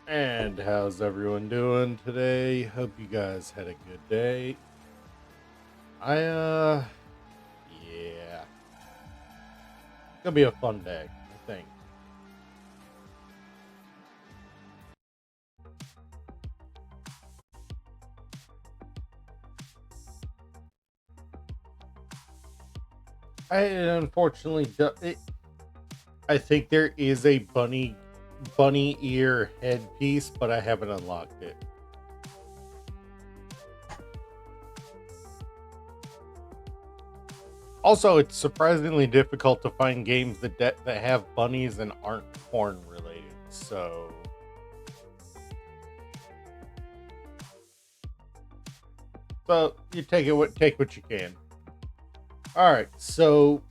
And how's everyone doing today? Hope you guys had a good day. I yeah, gonna be a fun day, I think. I unfortunately, I think there is a bunny ear headpiece, but I haven't unlocked it. Also, it's surprisingly difficult to find games that have bunnies and aren't porn related. So you take what you can. All right, so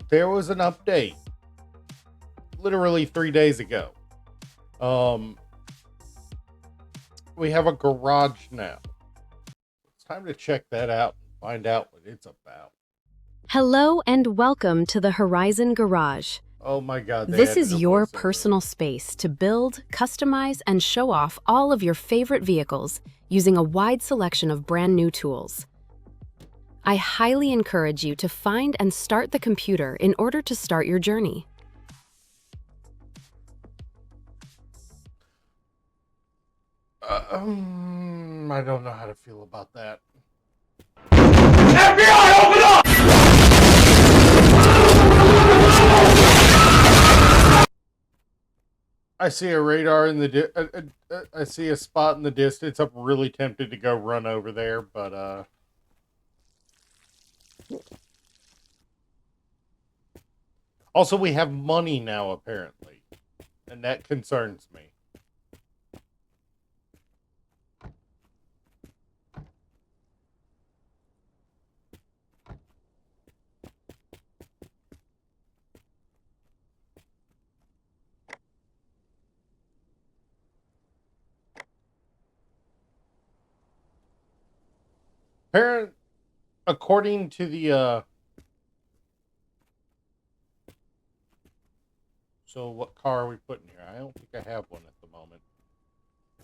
there was an update literally 3 days ago. Um, we have a garage now. It's time to check that out and find out what it's about. Hello and welcome to the Horizon Garage. Oh my god, they This added is a your voiceover. personal space to build, customize, and show off all of your favorite vehicles using a wide selection of brand new tools. I highly encourage you to find and start the computer in order to start your journey. I don't know how to feel about that. FBI, open up! I see a radar in the I see a spot in the distance. I'm really tempted to go run over there, but also we have money now apparently, and that concerns me. Apparent, according to the. So what car are we putting here? I don't think I have one at the moment.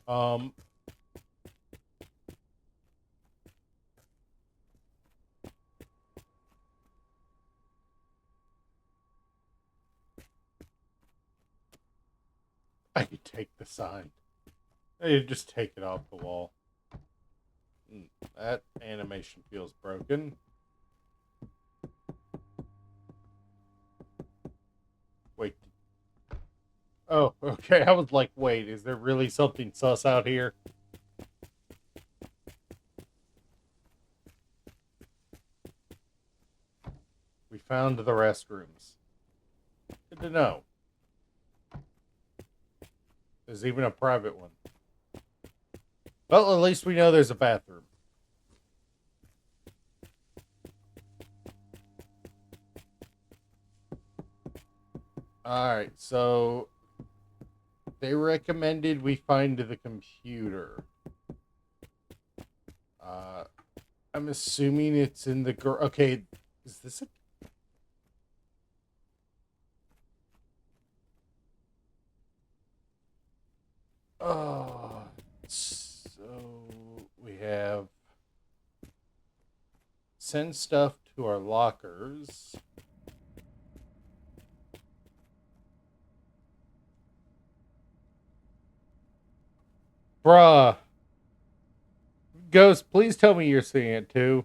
Um, I could take the sign. I could just take it off the wall. That animation feels broken. Wait. Oh, okay. I was like, wait, is there really something sus out here? We found the restrooms. Good to know. There's even a private one. Well, at least we know there's a bathroom. Alright, so they recommended we find the computer. I'm assuming it's in the okay, is this a oh, so we have send stuff to our lockers. Bruh. Ghost, please tell me you're seeing it too.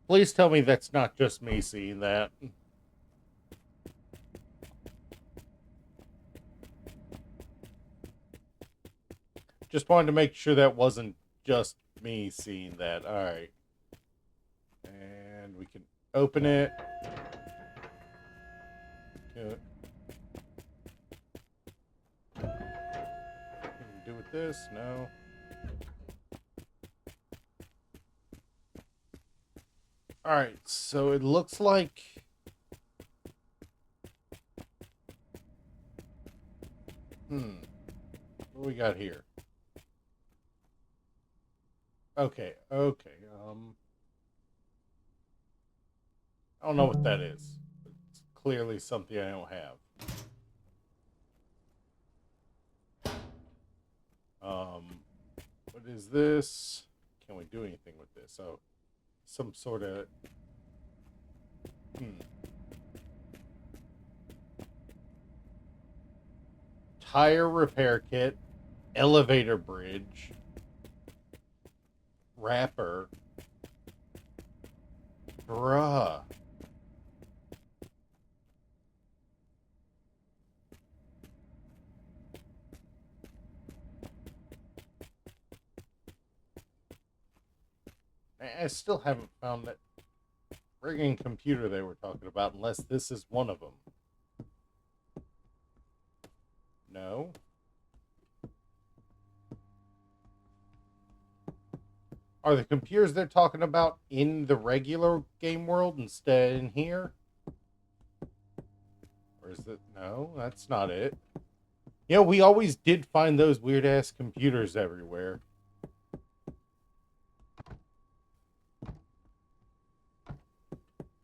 Please tell me that's not just me seeing that. Just wanted to make sure that wasn't just me seeing that. Alright. And we can open it. What can we do with this? No. Alright, so it looks like what do we got here? Okay. I don't know what that is. clearly something I don't have. What is this? Can we do anything with this? Oh, some sort of... Tire repair kit, elevator bridge, wrapper. Bruh. I still haven't found that friggin' computer they were talking about, unless this is one of them. No? Are the computers they're talking about in the regular game world instead in here? Or is it... No, that's not it. You know, we always did find those weird-ass computers everywhere.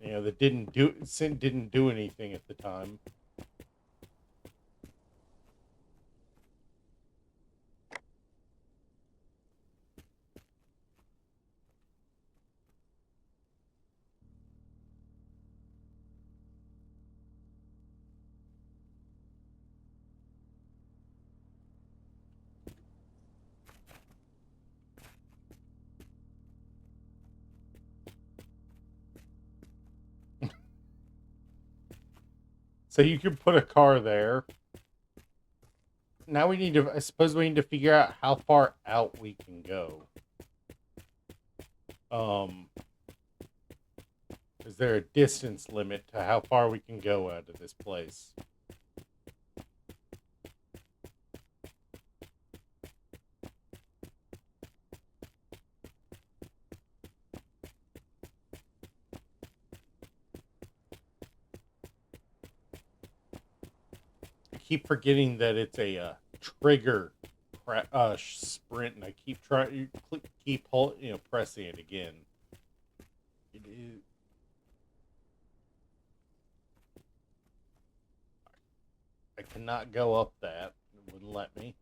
You know, that didn't do anything at the time. So you can put a car there. Now we need to, I suppose we need to figure out how far out we can go. Is there a distance limit to how far we can go out of this place? I keep forgetting that it's a trigger sprint, and I keep trying, pressing it again. It is. I cannot go up that. It wouldn't let me.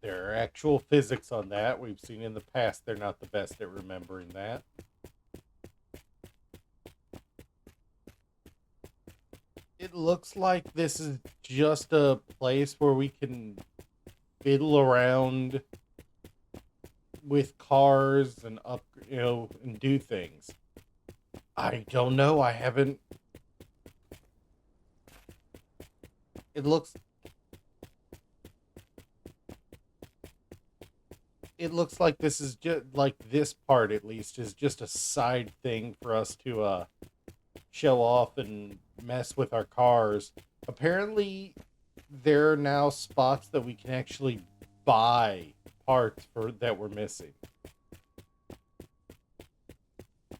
There are actual physics on that. We've seen in the past they're not the best at remembering that. It looks like this is just a place where we can fiddle around with cars and and do things. I don't know. I haven't. It looks like this is just like this part, at least, is just a side thing for us to show off and mess with our cars. Apparently, there are now spots that we can actually buy parts for that we're missing.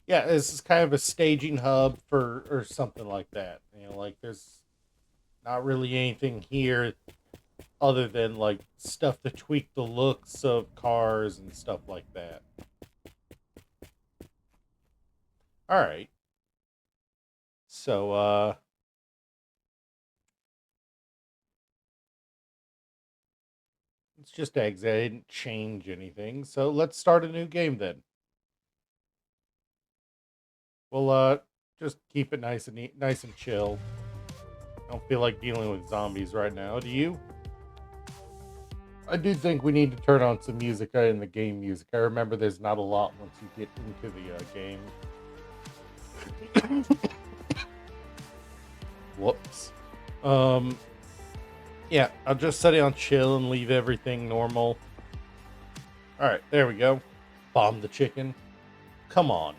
Yeah, this is kind of a staging hub or something like that. You know, like there's not really anything here other than like stuff to tweak the looks of cars and stuff like that. All right. So it's just exit. I didn't change anything. So let's start a new game then. We'll just keep it nice and chill. I don't feel like dealing with zombies right now. Do you? I do think we need to turn on some music in the game music. I remember there's not a lot once you get into the game. Whoops. Yeah, I'll just set it on chill and leave everything normal. Alright, there we go. Bomb the chicken. Come on.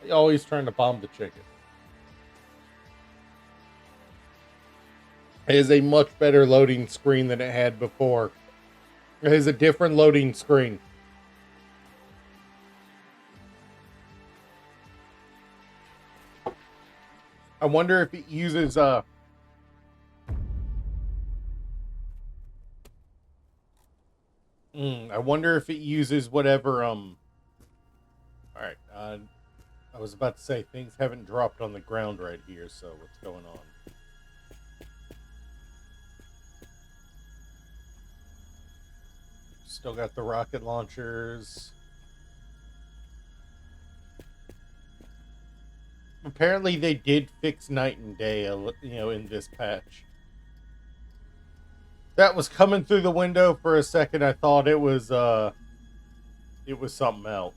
You're always trying to bomb the chicken. It is a much better loading screen than it had before. It is a different loading screen. I wonder if it uses I wonder if it uses whatever Alright, I was about to say things haven't dropped on the ground right here, so what's going on? Still got the rocket launchers. Apparently they did fix night and day, in this patch. That was coming through the window for a second. I thought it was something else.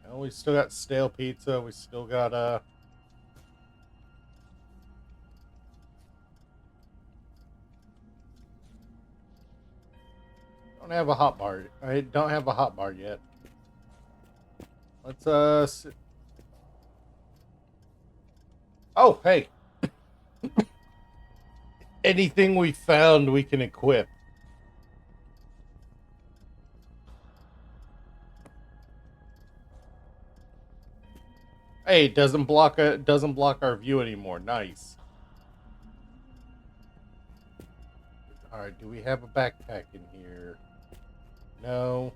Well, we still got stale pizza. We still got don't have a hot bar. I don't have a hot bar yet. Let's Oh, hey. Anything we found we can equip. Hey, it doesn't block our view anymore. Nice. All right, do we have a backpack in here? No.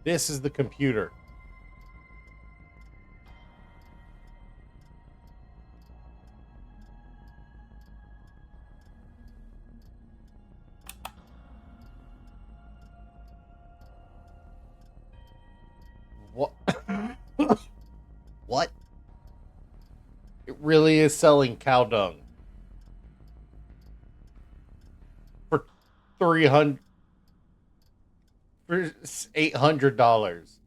This is the computer. What? What? It really is selling cow dung for 300 for $800.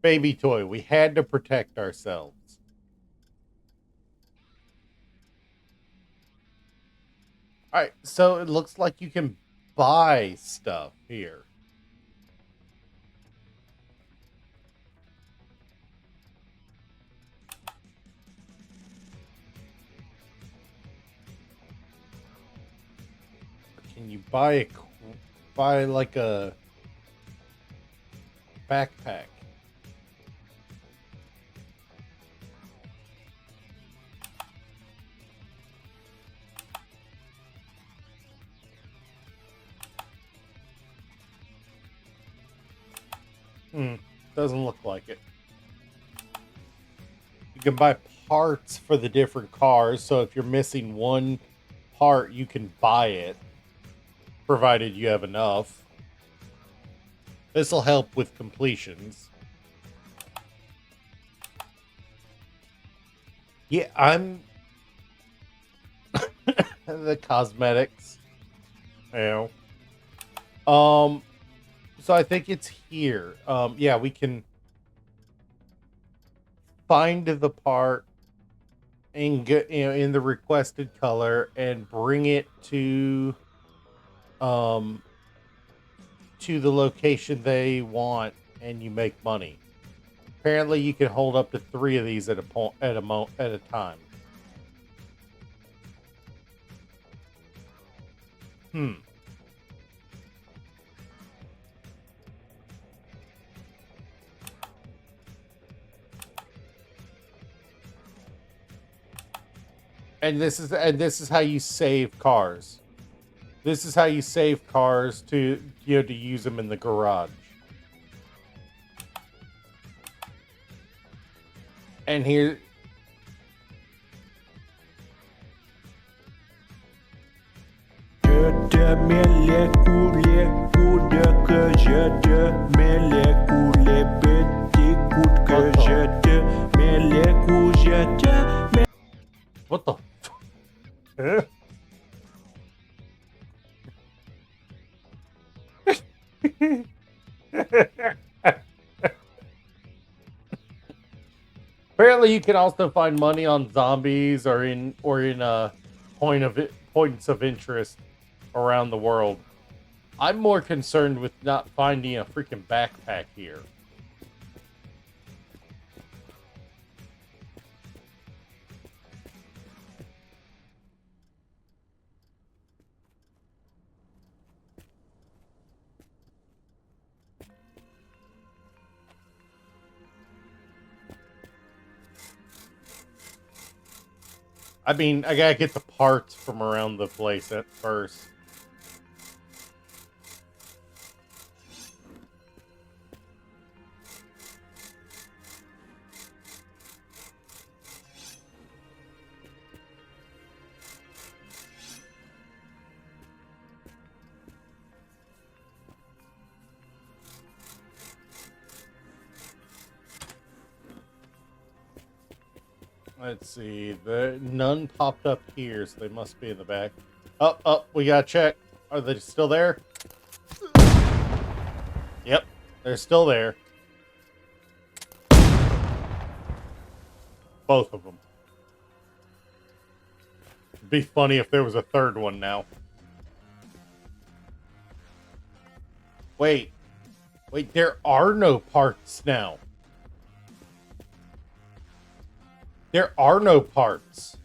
Baby toy. We had to protect ourselves. All right, so it looks like you can buy stuff here. Can you buy like a backpack? Doesn't look like it. You can buy parts for the different cars, so if you're missing one part, you can buy it, provided you have enough. This will help with completions. Yeah, I'm the cosmetics. You know. So I think it's here. Yeah, we can find the part and get in the requested color and bring it to the location they want, and you make money. Apparently, you can hold up to 3 of these at a time. And this is how you save cars. This is how you save cars to to use them in the garage. And here, what the? Apparently, you can also find money on zombies or in points of interest around the world. I'm more concerned with not finding a freaking backpack here. I mean, I gotta get the parts from around the place at first. Let's see. None popped up here, so they must be in the back. Up, we gotta check. Are they still there? Yep, they're still there. Both of them. It'd be funny if there was a third one now. Wait, there are no parts now. There are no parts.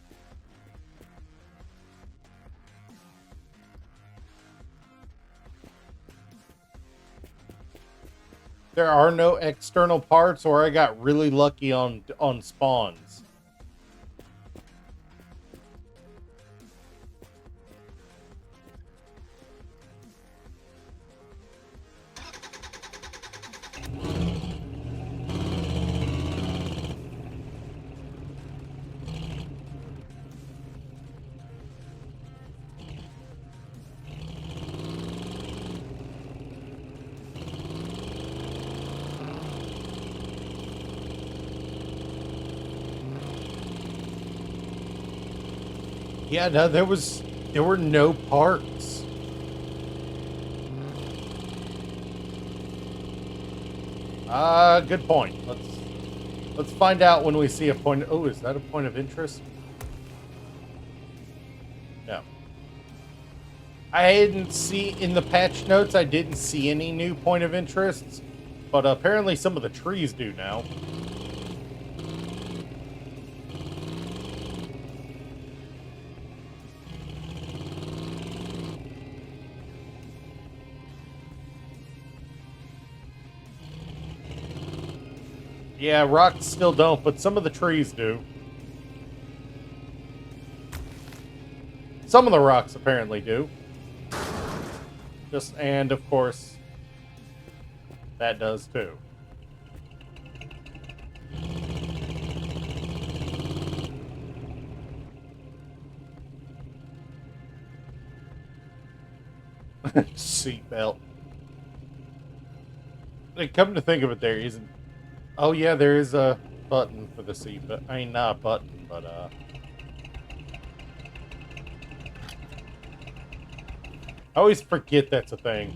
There are no external parts, or I got really lucky on spawns. Yeah, no, there were no parts. Good point. Let's find out when we see a point. Oh, is that a point of interest? No. I didn't see in the patch notes. I didn't see any new point of interests, but apparently some of the trees do now. Yeah, rocks still don't, but some of the trees do. Some of the rocks apparently do. And of course, that does too. Seatbelt. Come to think of it, there isn't. Oh yeah, there is a button for the seat, but I mean not a button, but I always forget that's a thing.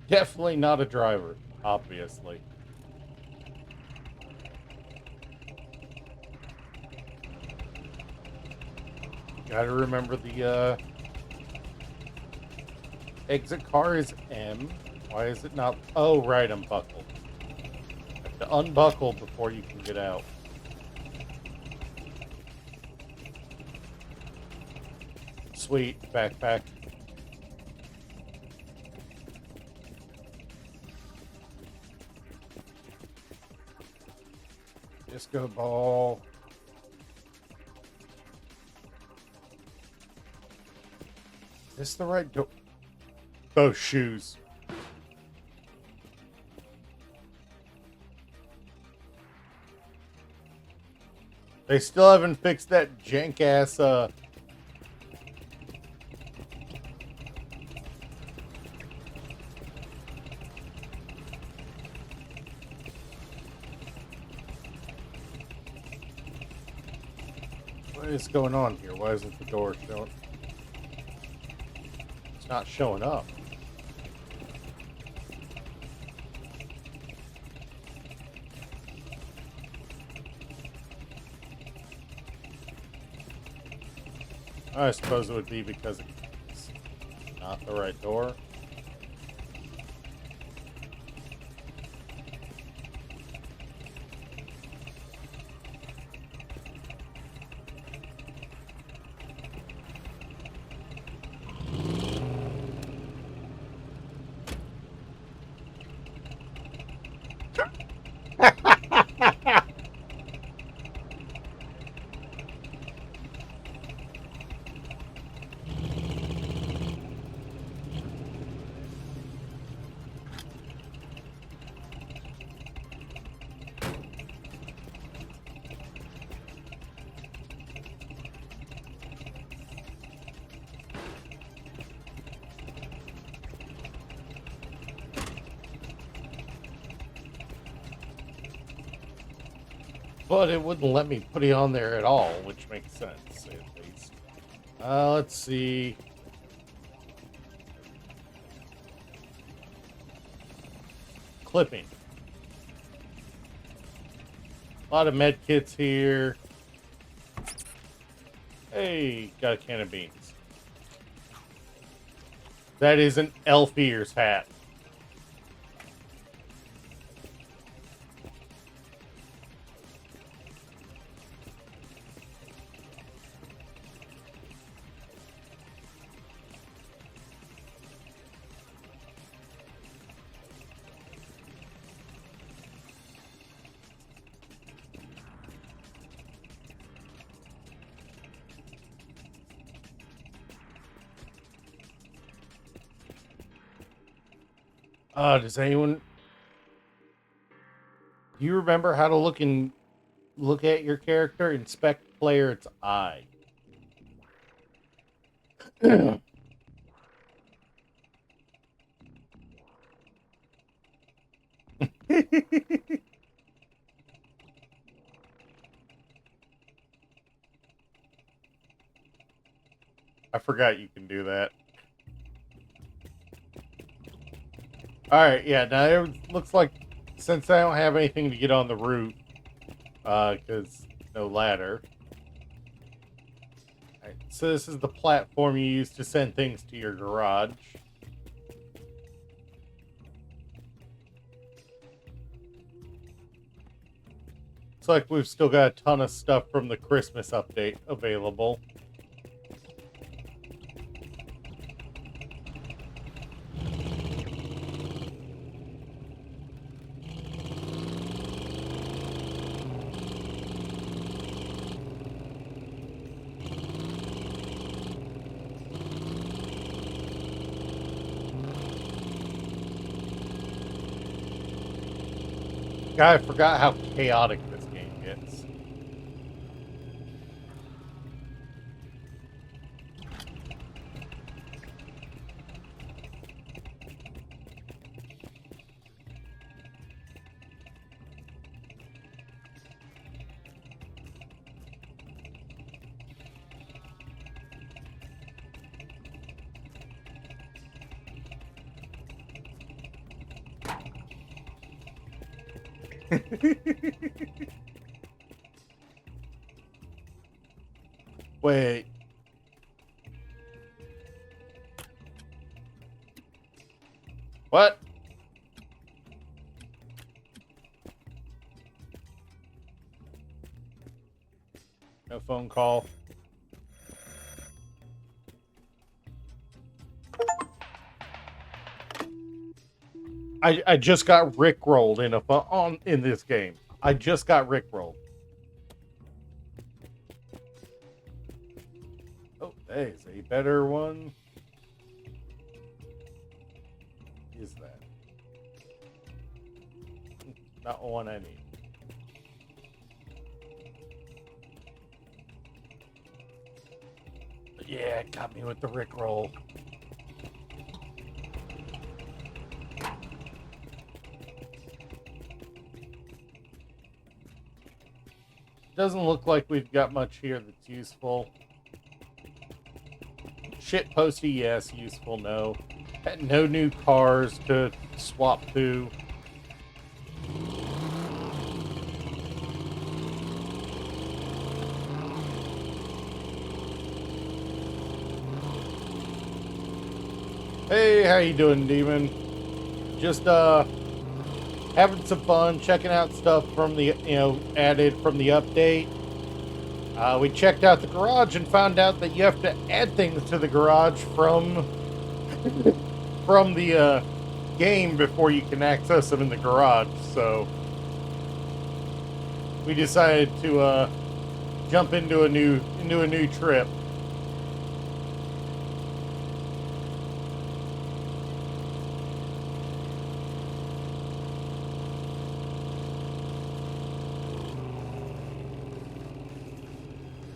Definitely not a driver, obviously. Gotta remember the exit car is M. Why is it not? Oh, right, unbuckled. Have to unbuckle before you can get out. Sweet, backpack. Disco ball. Is this the right door? Those shoes. They still haven't fixed that jank ass What is going on here? Why isn't the door showing? It's not showing up. I suppose it would be because it's not the right door. But it wouldn't let me put it on there at all, which makes sense, at least. Let's see. Clipping. A lot of med kits here. Hey, got a can of beans. That is an elf ears hat. Does anyone... Do you remember how to look at your character? Inspect player its eye. I forgot you can do that. Alright, yeah, now it looks like since I don't have anything to get on the roof, because no ladder. Alright, so this is the platform you use to send things to your garage. Looks like we've still got a ton of stuff from the Christmas update available. God, I forgot how chaotic this game gets. Wait. What? No phone call. I just got rickrolled in this game. I just got rickrolled. Oh, there's a better one. Is that? Not one I need. But yeah, it got me with the rickroll. Doesn't look like we've got much here that's useful. Shit posty, yes. Useful, no. No new cars to swap to. Hey, how you doing, Demon? Just having some fun, checking out stuff from the added from the update. We checked out the garage and found out that you have to add things to the garage from the game before you can access them in the garage. So we decided to jump into a new trip.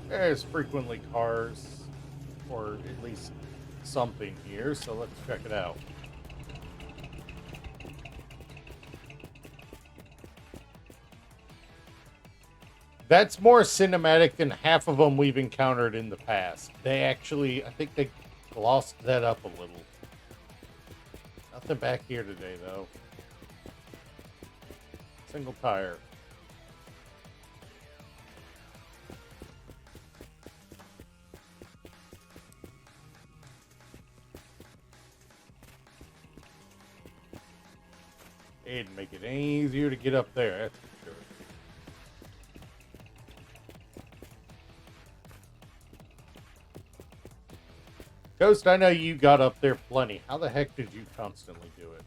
There's frequently cars, or at least something here, so let's check it out. That's more cinematic than half of them we've encountered in the past. They actually, I think they glossed that up a little. Nothing back here today, though. Single tire. It'd make it any easier to get up there, that's for sure. Ghost, I know you got up there plenty. How the heck did you constantly do it?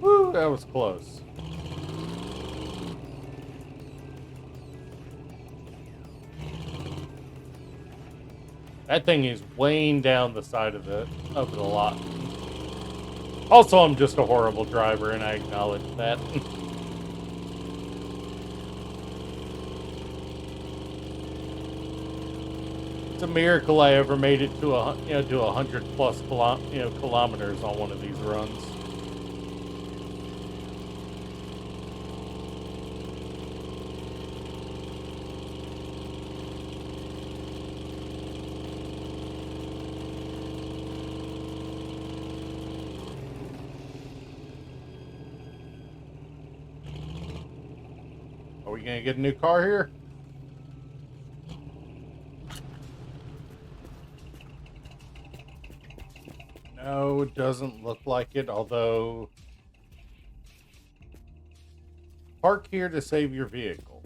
Woo, that was close. That thing is weighing down the side of it a lot. Also, I'm just a horrible driver, and I acknowledge that. It's a miracle I ever made it to 100+ kilometers on one of these runs. Are we gonna get a new car here? No, it doesn't look like it, although... Park here to save your vehicle.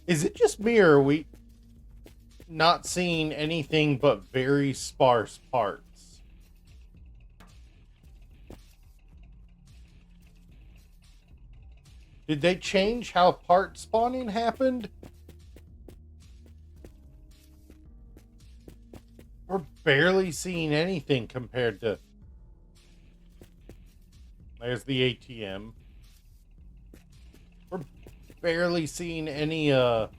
Is it just me, or are we not seeing anything but very sparse parts? Did they change how part spawning happened? We're barely seeing anything compared to... There's the ATM. We're barely seeing any car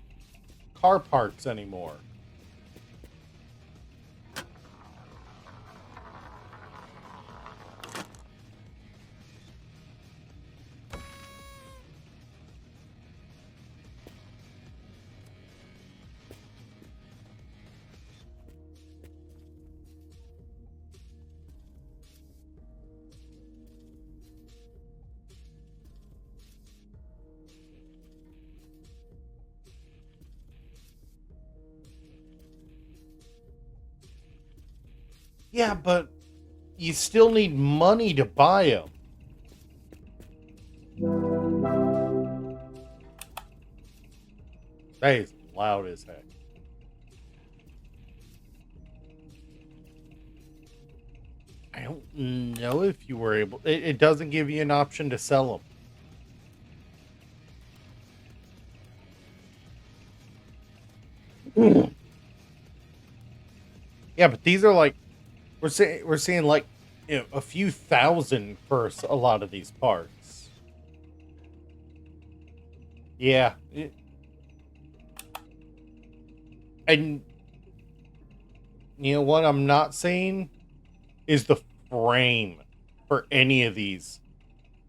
parts anymore. Yeah, but you still need money to buy them. That is loud as heck. I don't know if you were able... It doesn't give you an option to sell them. Yeah, but these are like... We're seeing like a few thousand for a lot of these parts. Yeah. And You know what I'm not seeing is the frame for any of these.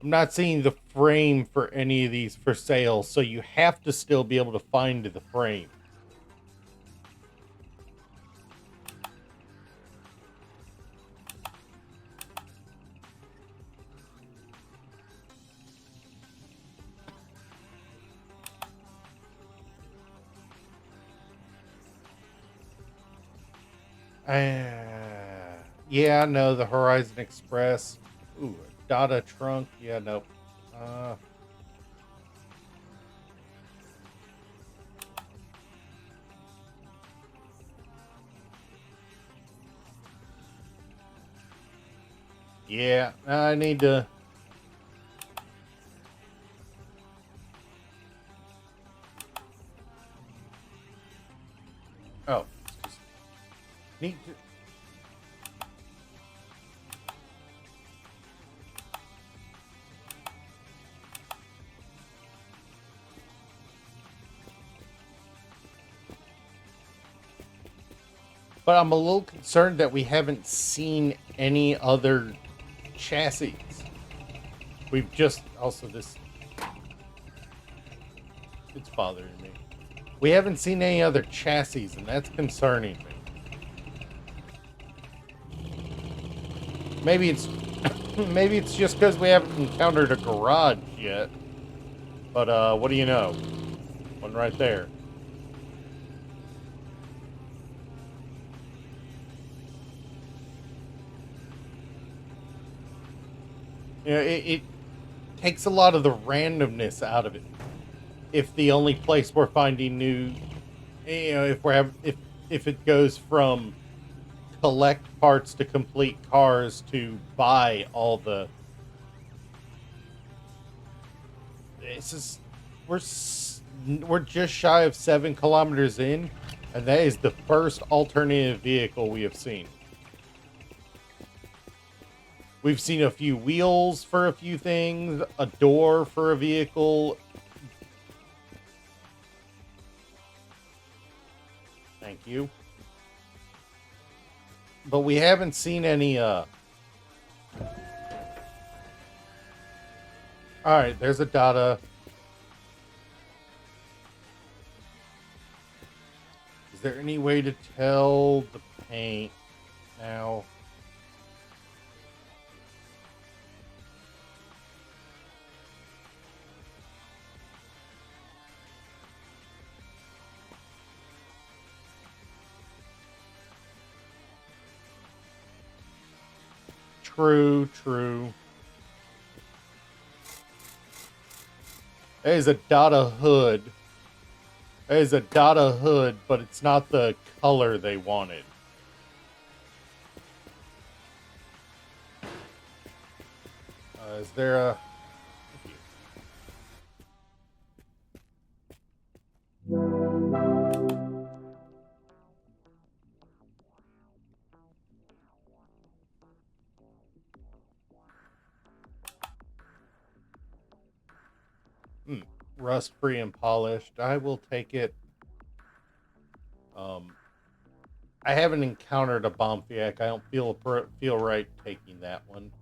I'm not seeing the frame for any of these for sale, so you have to still be able to find the frame. Yeah, no, the Horizon Express. Ooh, a Dada trunk. Yeah, nope. Uh, yeah, I need to. Oh, need to. But I'm a little concerned that we haven't seen any other chassis. We've just also this. It's bothering me. We haven't seen any other chassis, and that's concerning me. Maybe it's maybe it's just because we haven't encountered a garage yet. But what do you know? One right there. You know, it takes a lot of the randomness out of it. If the only place we're finding new, if it goes from collect parts to complete cars to buy all the, this is we're just shy of 7 kilometers in, and that is the first alternative vehicle we have seen. We've seen a few wheels for a few things, a door for a vehicle. Thank you. But we haven't seen any, Alright, there's a Dada. Is there any way to tell the paint now? True, true. That is a Dada hood. That is a Dada hood, but it's not the color they wanted. Is there a... Rust free and polished. I will take it. I haven't encountered a Bomfiac. I don't feel right taking that one.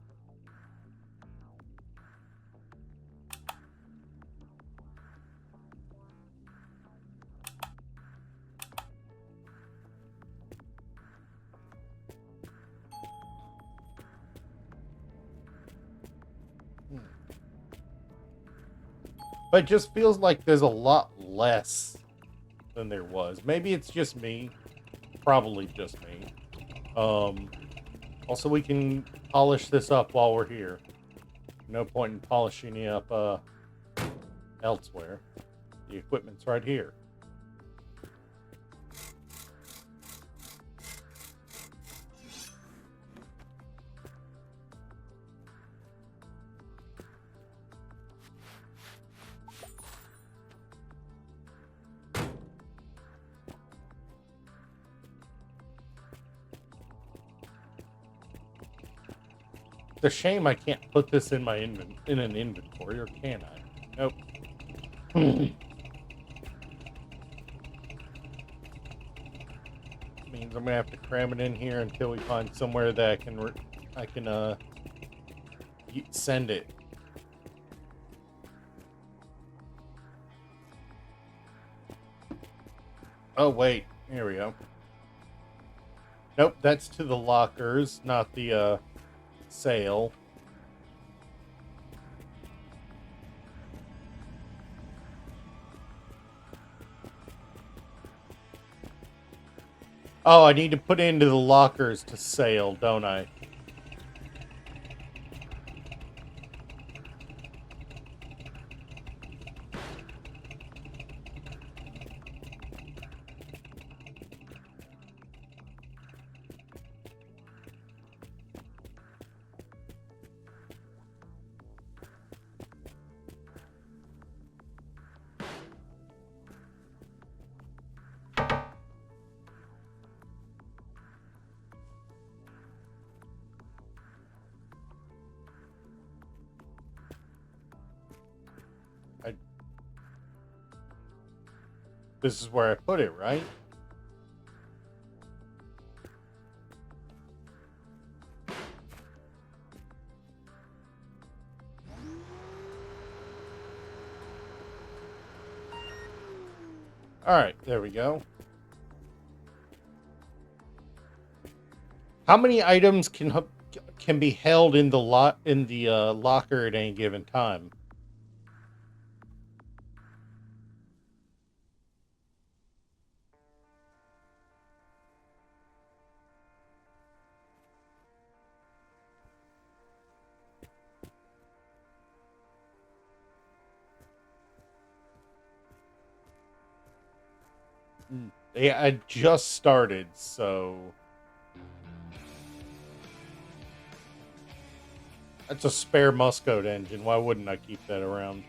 But it just feels like there's a lot less than there was. Maybe it's just me. Probably just me. Also, we can polish this up while we're here. No point in polishing it up elsewhere. The equipment's right here. It's a shame I can't put this in my in an inventory, or can I? Nope. Means I'm gonna have to cram it in here until we find somewhere that I can send it. Oh wait, here we go. Nope, that's to the lockers, not the sale. Oh, I need to put it into the lockers to sale, don't I? This is where I put it, right? Alright, there we go. How many items can be held in the locker at any given time? Yeah, I just started, so that's a spare Muscoat engine. Why wouldn't I keep that around?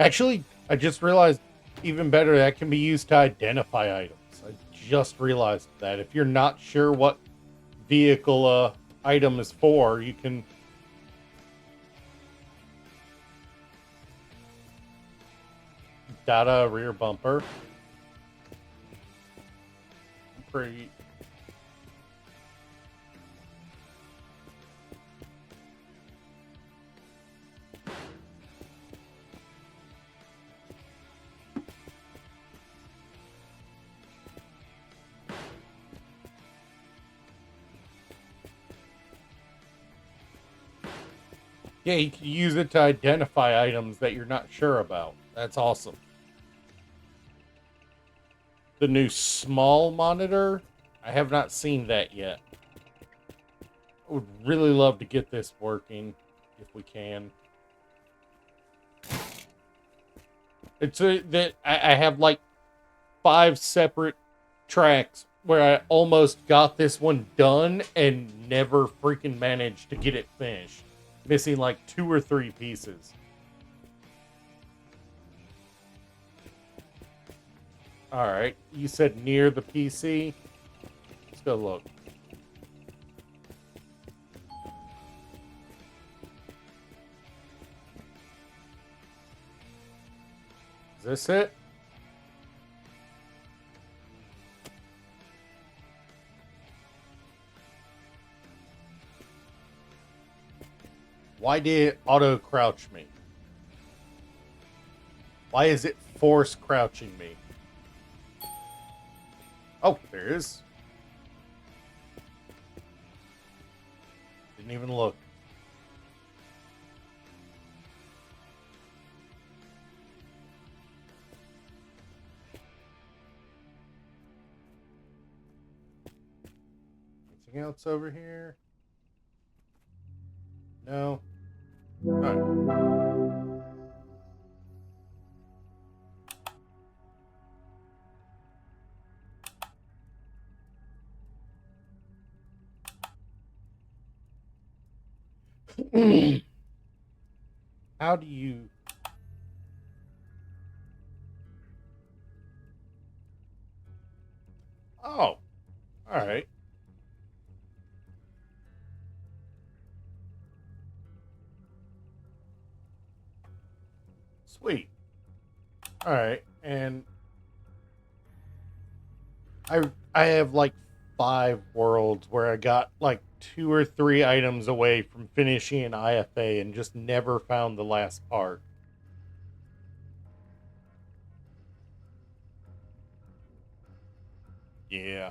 Actually, I just realized even better that can be used to identify items. I just realized that if you're not sure what vehicle item is for, you can data rear bumper. Pretty. Yeah, you can use it to identify items that you're not sure about. That's awesome. The new small monitor, I have not seen that yet. I would really love to get this working if we can. It's that I have like 5 separate tracks where I almost got this one done and never freaking managed to get it finished. Missing like 2 or 3 pieces. Alright, you said near the PC? Let's go look. Is this it? Why did it auto crouch me? Why is it force crouching me? Oh, there it is. Didn't even look. Anything else over here? No. All right. How do you... Oh, all right. Sweet. All right, and I have like 5 worlds where I got like 2 or 3 items away from finishing an IFA and just never found the last part. Yeah.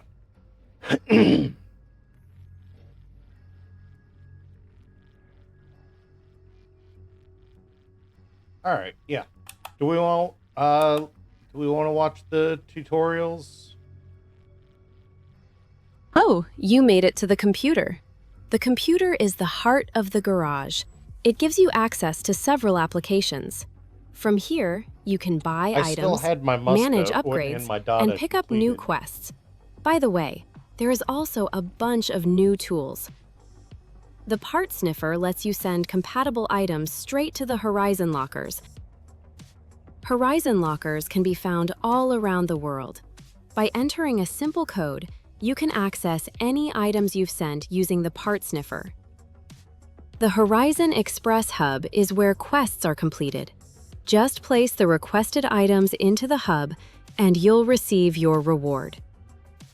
All right. Yeah. Do we want do we want to watch the tutorials? Oh, you made it to the computer. The computer is the heart of the garage. It gives you access to several applications. From here, you can buy I still items, had my manage Musto and upgrades, my data and pick up new completed. quests. By the way, there is also a bunch of new tools. The part sniffer lets you send compatible items straight to the Horizon lockers. Horizon lockers can be found all around the world. By entering a simple code, you can access any items you've sent using the part sniffer. The Horizon Express Hub is where quests are completed. Just place the requested items into the hub, and you'll receive your reward.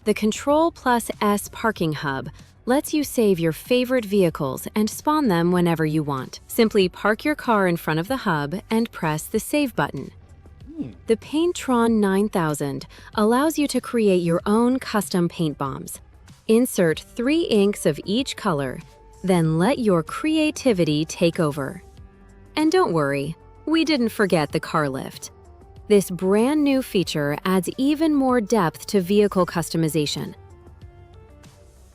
The Control Plus S Parking Hub lets you save your favorite vehicles and spawn them whenever you want. Simply park your car in front of the hub and press the Save button. The Paintron 9000 allows you to create your own custom paint bombs. Insert 3 inks of each color, then let your creativity take over. And don't worry, we didn't forget the car lift. This brand new feature adds even more depth to vehicle customization.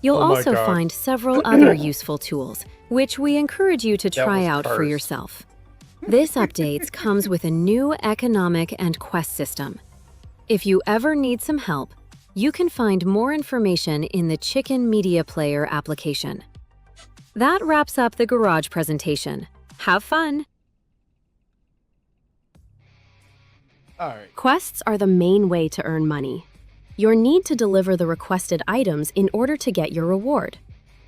You'll Oh my also God. find several other useful tools, which we encourage you to That try was out for cursed. yourself. This update comes with a new economic and quest system. If you ever need some help, you can find more information in the Chicken Media Player application. That wraps up the garage presentation. Have fun! All right. Quests are the main way to earn money. You'll need to deliver the requested items in order to get your reward.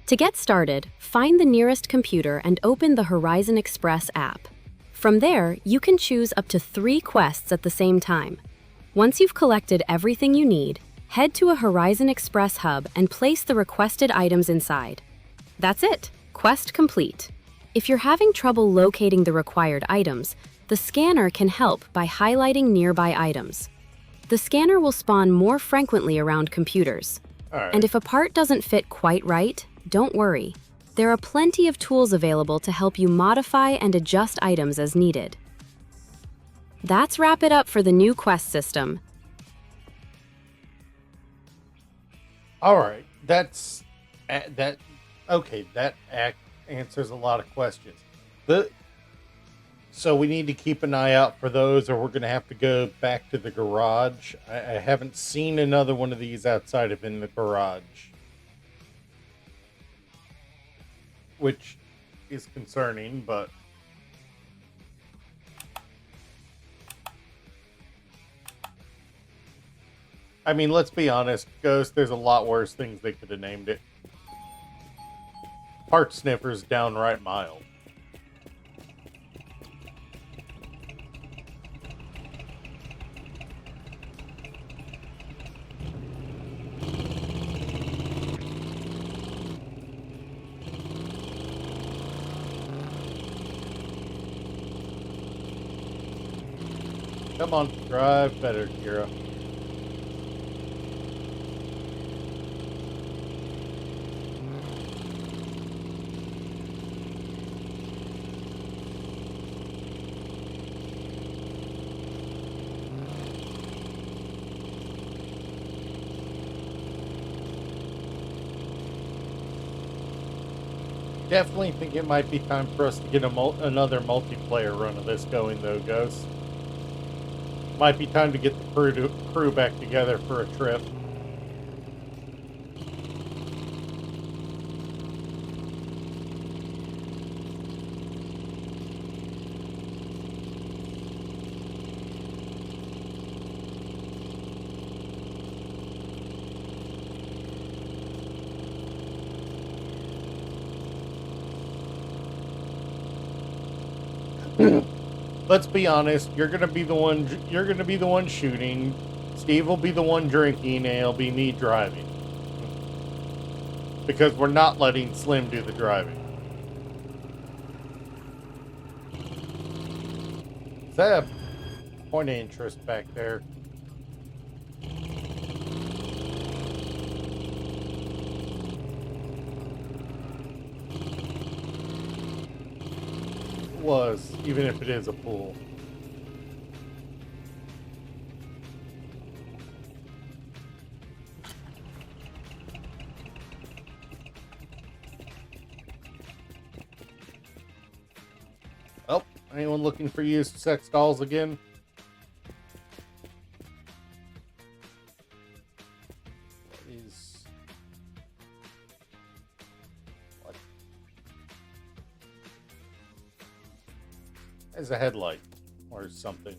To get started, find the nearest computer and open the Horizon Express app. From there, you can choose up to 3 quests at the same time. Once you've collected everything you need, head to a Horizon Express hub and place the requested items inside. That's it! Quest complete. If you're having trouble locating the required items, the scanner can help by highlighting nearby items. The scanner will spawn more frequently around computers. All right. And if a part doesn't fit quite right, don't worry. There are plenty of tools available to help you modify and adjust items as needed. That's wrap it up for the new quest system. All right. That's that. Okay, that answers a lot of questions. So we need to keep an eye out for those, or we're going to have to go back to the garage. I haven't seen another one of these outside of in the garage, which is concerning, but I mean, let's be honest, Ghost, there's a lot worse things they could have named it. Part sniffer's downright mild. Come on, drive better, Kira. Definitely think it might be time for us to get another multiplayer run of this going, though, Ghost. Might be time to get the crew back together for a trip. Let's be honest. You're gonna be the one. You're gonna be the one shooting. Steve will be the one drinking, and it'll be me driving. Because we're not letting Slim do the driving. Is that a point of interest back there? It was, even if it is a pool. Oh, anyone looking for used sex dolls again? What? There's a headlight or something.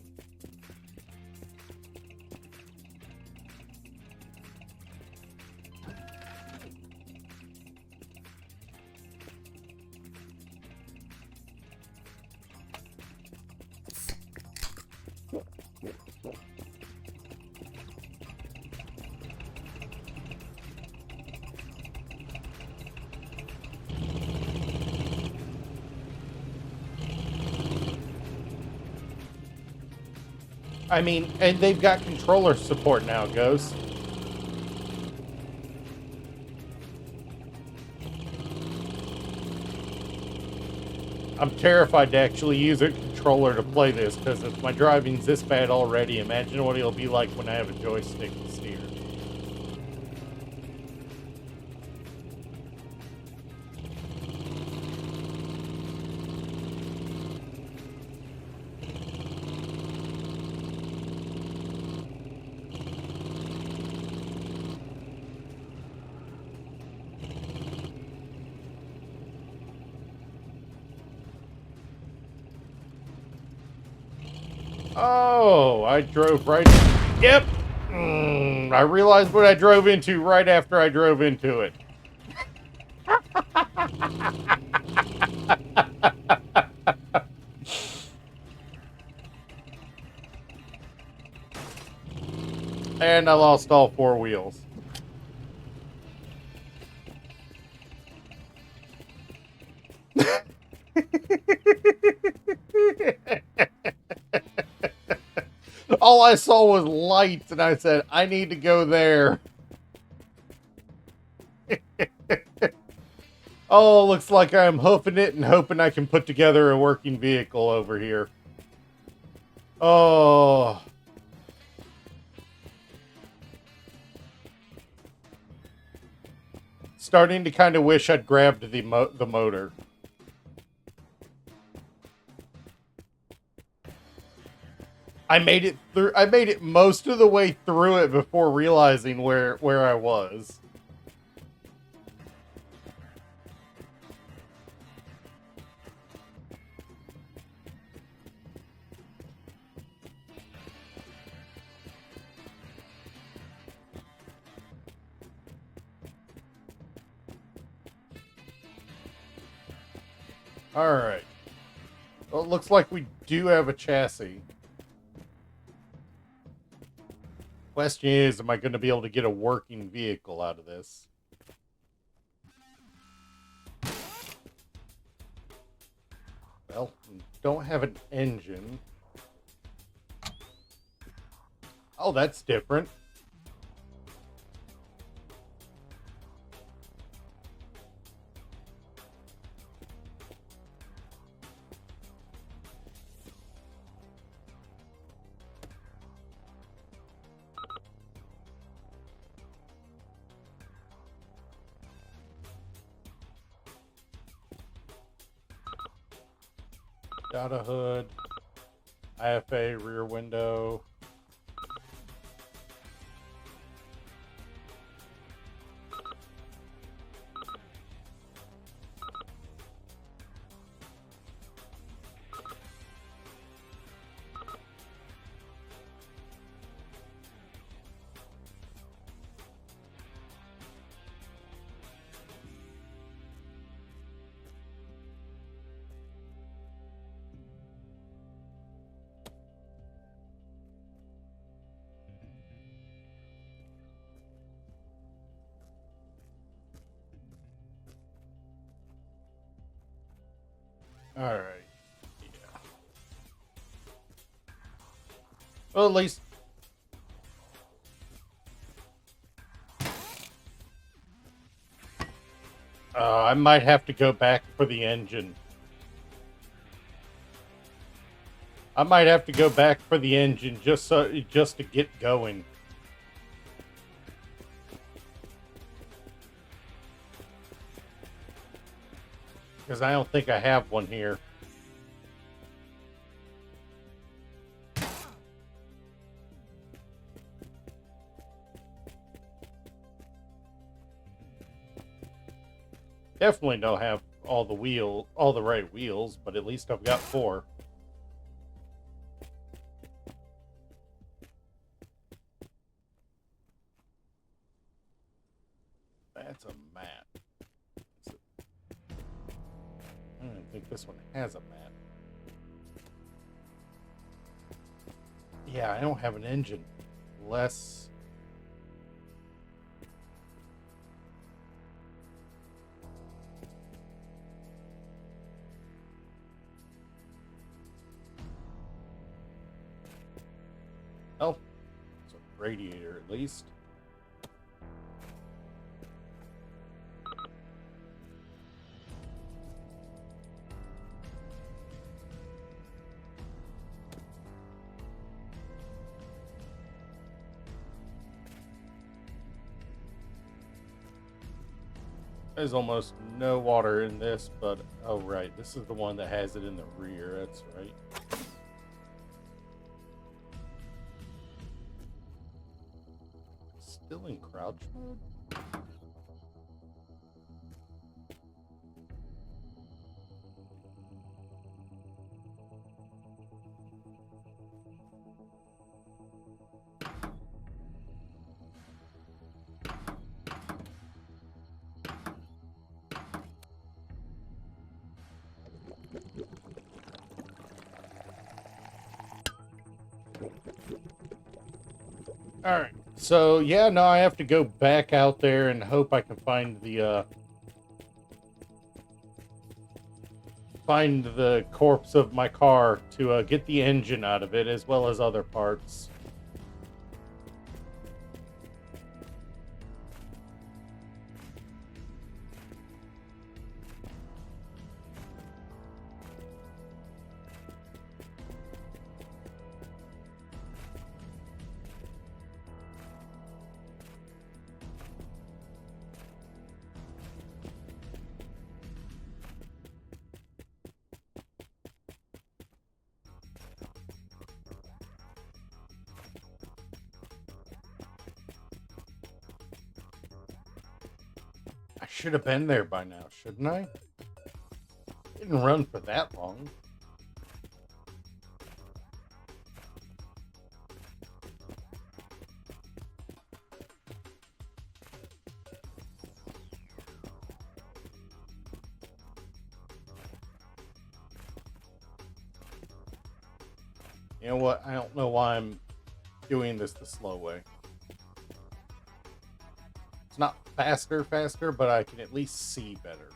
I mean, and they've got controller support now, Ghost. I'm terrified to actually use a controller to play this, because if my driving's this bad already, imagine what it'll be like when I have a joystick to steer. Oh, I drove right... Yep! I realized what I drove into right after I drove into it. And I lost all four wheels. All I saw was lights, and I said, I need to go there. Oh, looks like I'm hoofing it and hoping I can put together a working vehicle over here. Oh. Starting to kind of wish I'd grabbed the motor. I made it through. I made it most of the way through it before realizing where I was. All right. Well, it looks like we do have a chassis. Question is, am I going to be able to get a working vehicle out of this? Well, we don't have an engine. Oh, that's different. Data hood, IFA rear window. All right. Yeah. Well, at least I might have to go back for the engine. I might have to go back for the engine just to get going. Because I don't think I have one here. Definitely don't have all the right wheels, but at least I've got 4. That's a map. I don't think this one has a map. Yeah, I don't have an engine. Less. Oh, it's a radiator at least. There's almost no water in this, but oh right, this is the one that has it in the rear. That's right. Still in crouch mode? Alright, so yeah, no, I have to go back out there and hope I can find the corpse of my car to get the engine out of it, as well as other parts. I should have been there by now, shouldn't I? Didn't run for that long. You know what? I don't know why I'm doing this the slow way. It's not faster, but I can at least see better.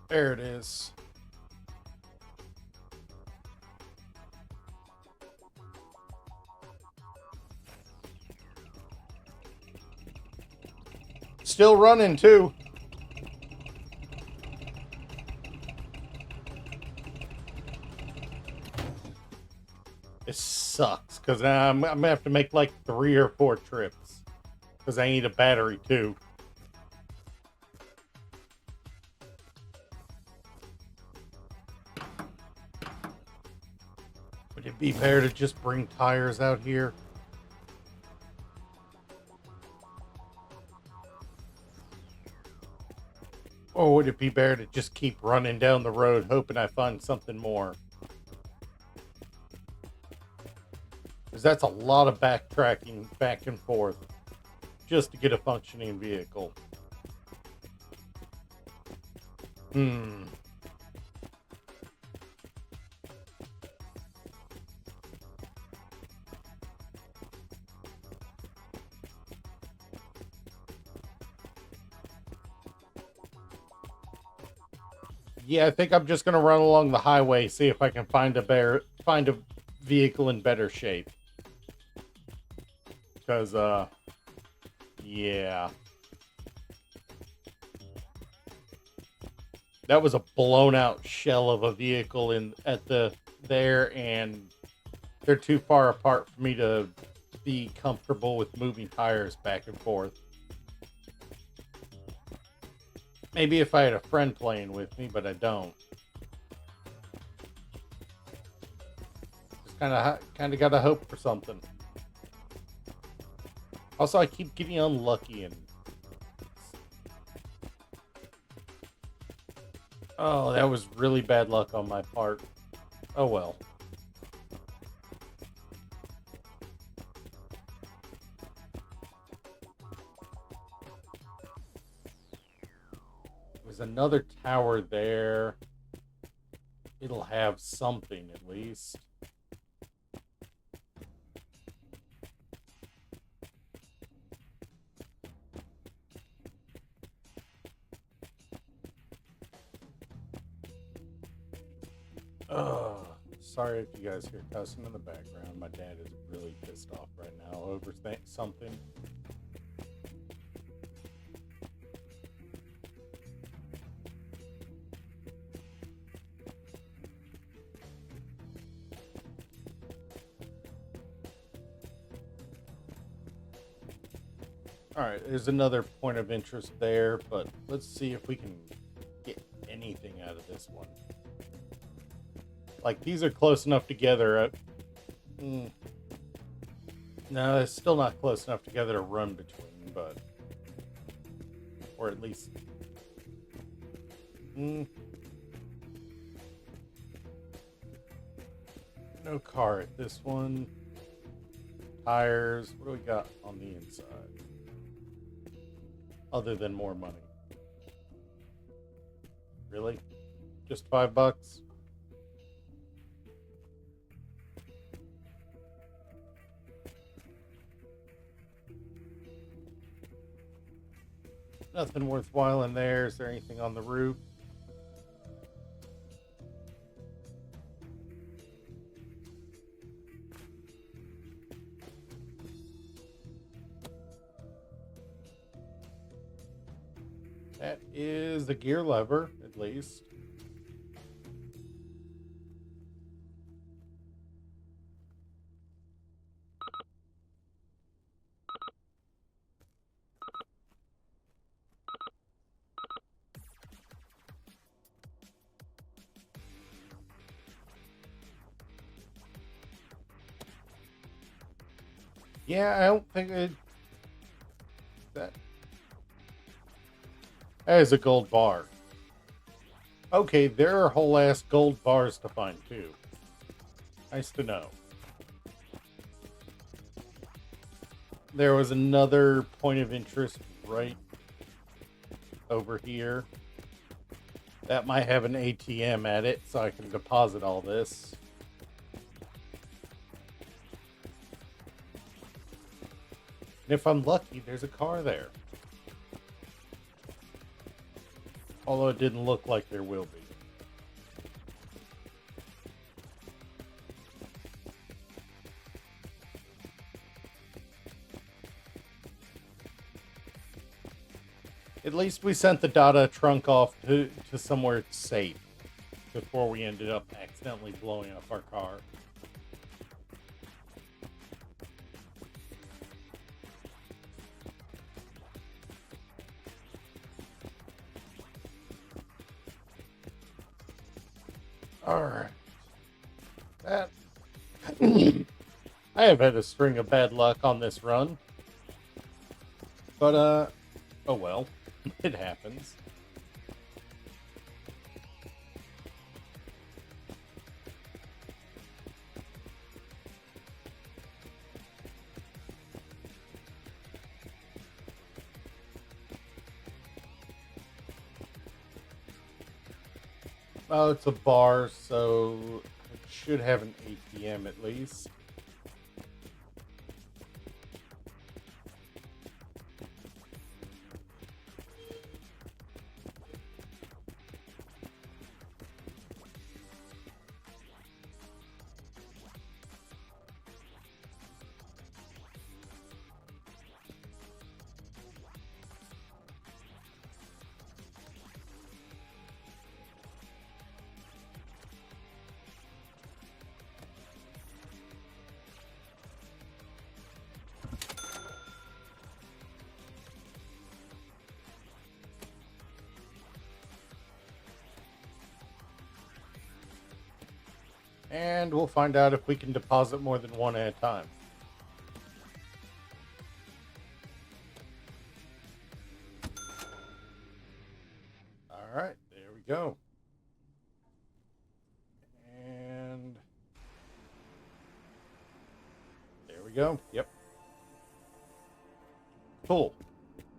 There it is. Still running too. This sucks because I'm gonna have to make like 3 or 4 trips because I need a battery too. Would it be better to just bring tires out here? Or would it be better to just keep running down the road hoping I find something more? Because that's a lot of backtracking back and forth just to get a functioning vehicle. Yeah, I think I'm just gonna run along the highway, see if I can find a vehicle in better shape. Cause yeah. That was a blown out shell of a vehicle in at the there, and they're too far apart for me to be comfortable with moving tires back and forth. Maybe if I had a friend playing with me, but I don't. Just kind of gotta hope for something. Also, I keep getting unlucky and oh, that was really bad luck on my part. Oh well. There's another tower there. It'll have something at least. Oh, sorry if you guys hear cussing in the background. My dad is really pissed off right now over something. Alright, there's another point of interest there, but let's see if we can get anything out of this one. Like, these are close enough together. No, it's still not close enough together to run between, but... Or at least... No car at this one. Tires. What do we got on the inside? Other than more money. Really? Just $5? Nothing worthwhile in there. Is there anything on the roof? That is the gear lever, at least. Yeah, I don't think that is a gold bar. Okay, there are whole ass gold bars to find too. Nice to know. There was another point of interest right over here. That might have an ATM at it, so I can deposit all this. And if I'm lucky, there's a car there. Although it didn't look like there will be. At least we sent the Dada trunk off to somewhere safe before we ended up accidentally blowing up our car. Alright. That I have had a string of bad luck on this run. But oh well. It happens. Oh, it's a bar, so it should have an ATM at least. And we'll find out if we can deposit more than one at a time. All right, there we go. And there we go. Yep. Cool.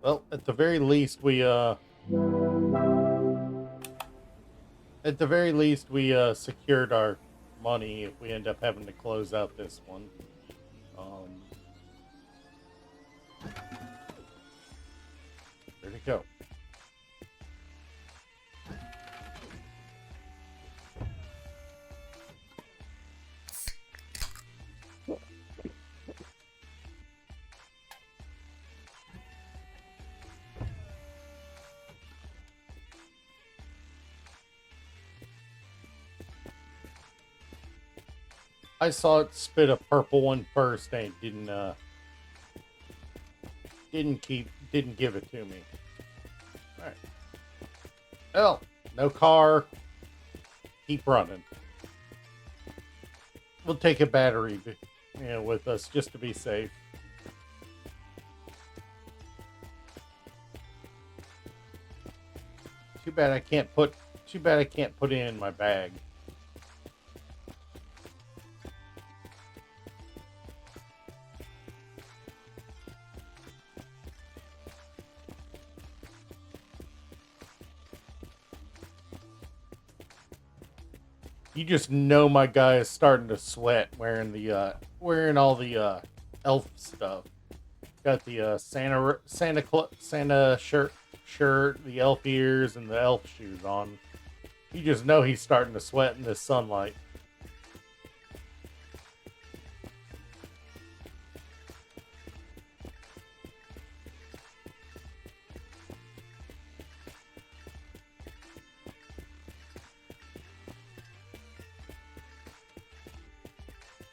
Well, at the very least, we secured our money if we end up having to close out this one. Where'd it go? I saw it spit a purple one first and didn't give it to me. All right. Well, no car. Keep running. We'll take a battery, with us just to be safe. Too bad I can't put it in my bag. You just know my guy is starting to sweat wearing all the elf stuff. Got the Santa shirt, the elf ears, and the elf shoes on. You just know he's starting to sweat in this sunlight.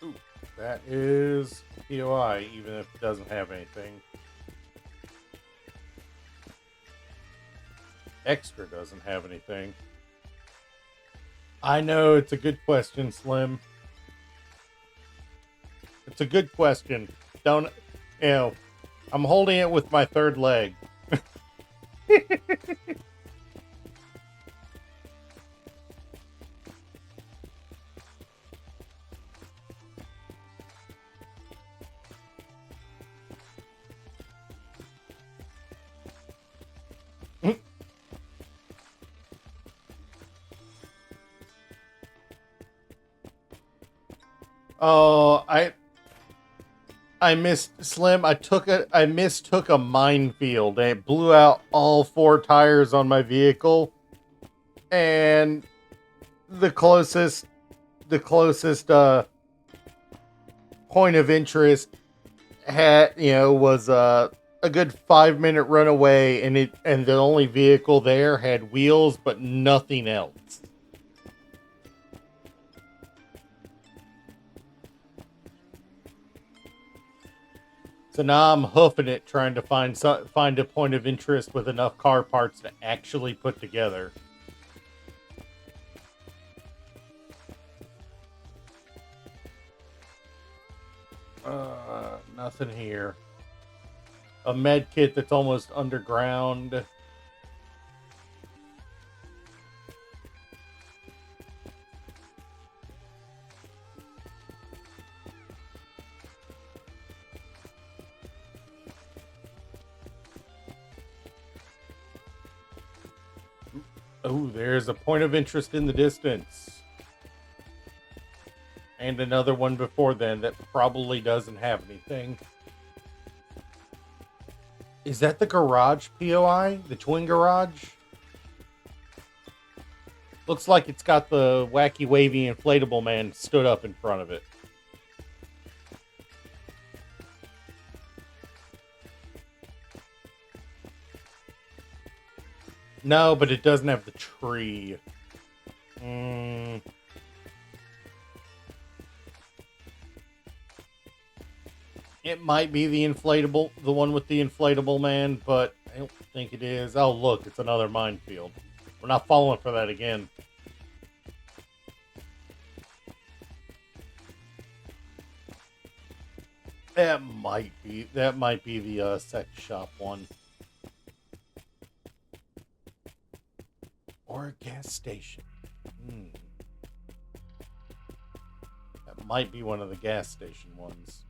Ooh, that is POI, even if it doesn't have anything. Extra doesn't have anything. I know, it's a good question, Slim. It's a good question. I'm holding it with my third leg. Oh, I missed Slim. I mistook a minefield and it blew out all four tires on my vehicle. And the closest point of interest was a good 5-minute run away, and the only vehicle there had wheels but nothing else. So now I'm hoofing it, trying to find a point of interest with enough car parts to actually put together. Nothing here. A med kit that's almost underground. Oh, there's a point of interest in the distance. And another one before then that probably doesn't have anything. Is that the garage POI? The twin garage? Looks like it's got the wacky wavy inflatable man stood up in front of it. No, but it doesn't have the tree. It might be the one with the inflatable man, but I don't think it is. Oh, look, it's another minefield. We're not falling for that again. That might be the sex shop one. Or a gas station. That might be one of the gas station ones.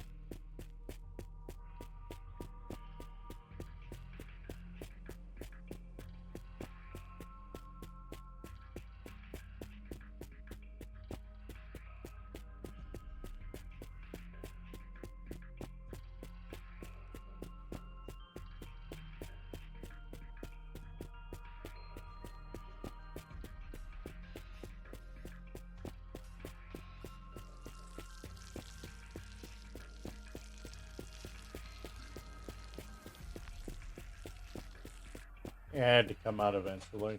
It had to come out eventually.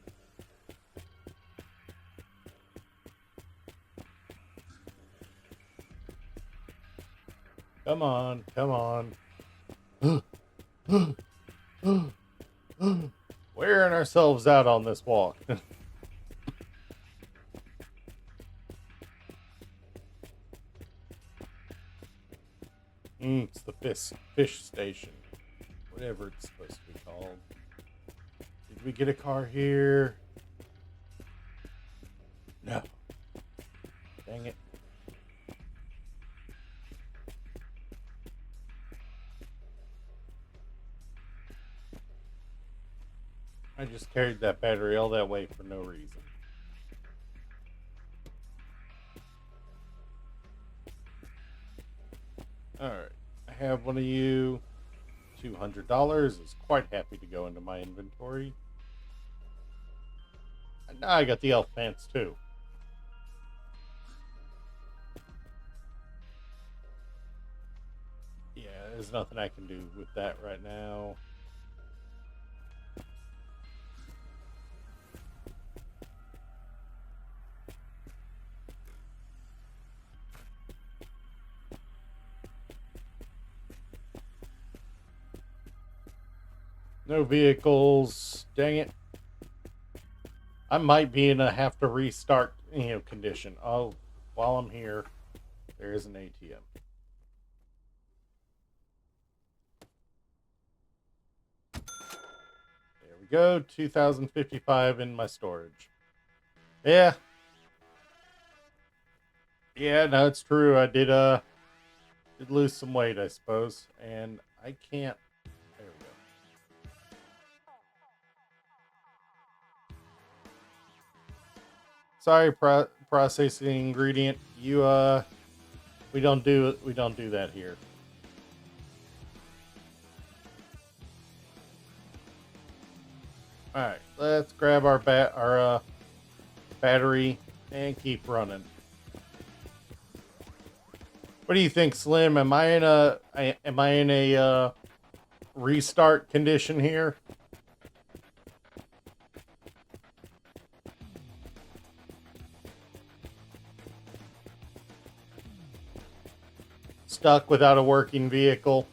Come on, come on. Wearing ourselves out on this walk. It's the fish station. Whatever it's supposed to be called. Did we get a car here? No. Dang it. I just carried that battery all that way for no reason. Alright. I have one of you. $200 is quite happy to go into my inventory. And now I got the elf pants too. Yeah, there's nothing I can do with that right now. No vehicles. Dang it. I might be in a have to restart, condition. Oh, while I'm here, there is an ATM. There we go. 2055 in my storage. Yeah. Yeah, no, it's true. I did lose some weight, I suppose. And I can't. There we go. Sorry, processing ingredient. We don't do that here. All right, let's grab our battery and keep running. What do you think, Slim? Am I in a restart condition here? Stuck without a working vehicle.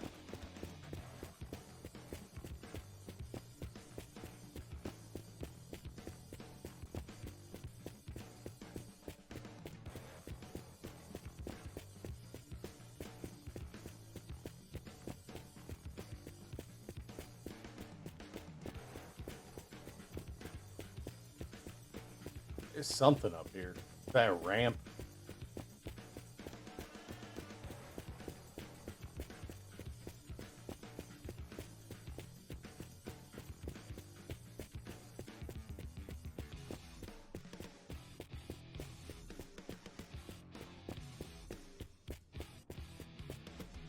There's something up here. Is that a ramp?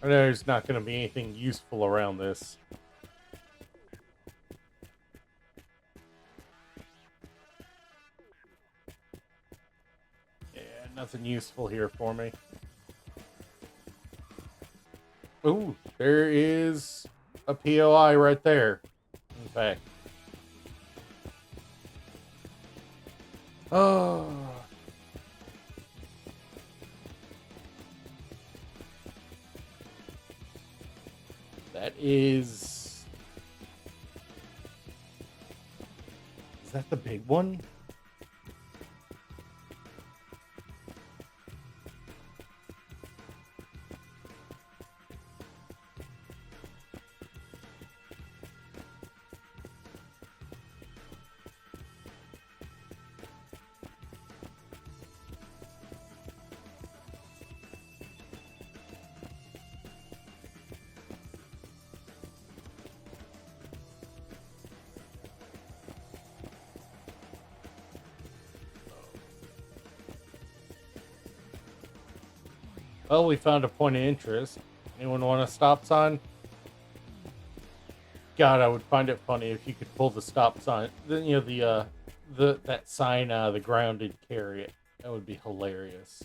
I know there's not going to be anything useful around this. Yeah, nothing useful here for me. Ooh, there is a POI right there. In fact. Oh. That is that the big one? Well, we found a point of interest. Anyone want a stop sign? God, I would find it funny if you could pull the stop sign, the that sign out of the ground and carry it. That would be hilarious.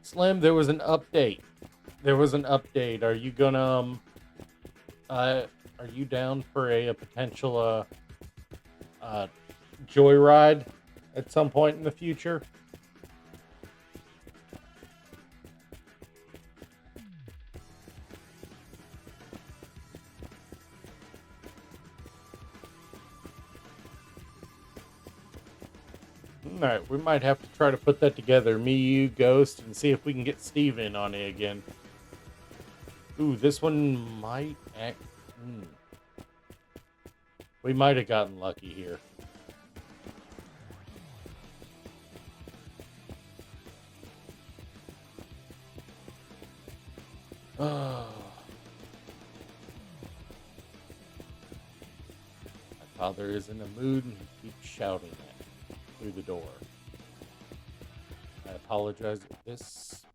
Slim, there was an update. There was an update. Are you gonna uh are you down for a potential uh joyride at some point in the future? All right, we might have to try to put that together. Me, you, Ghost, and see if we can get Steve in on it again. Ooh, this one might act. Hmm. We might have gotten lucky here. Oh. My father is in a mood and he keeps shouting at me through the door. I apologize. This.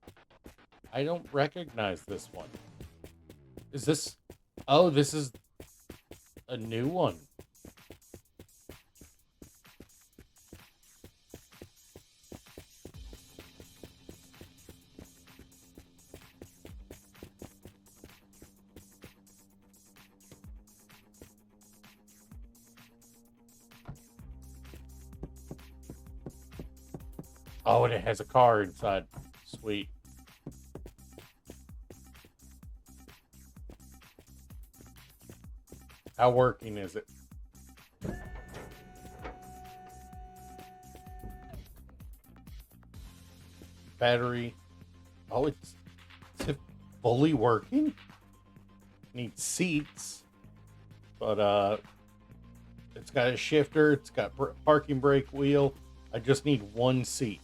I don't recognize this one. Is this. Oh, this is a new one. Oh, and it has a car inside. Sweet. How working is it? Battery. Oh, is it fully working? Needs seats, but it's got a shifter. It's got parking brake wheel. I just need one seat.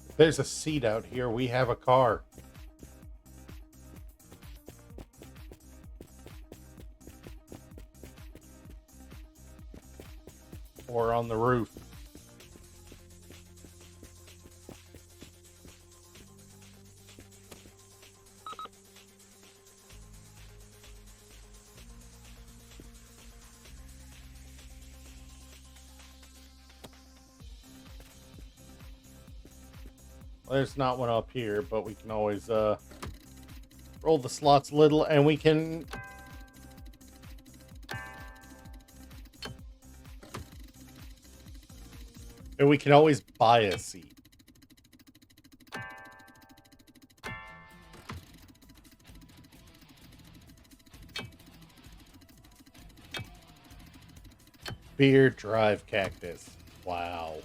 If there's a seat out here, we have a car. Or on the roof. Well, there's not one up here, but we can always roll the slots a little, and we can. And we can always buy a seat. Beer Drive Cactus. Wow.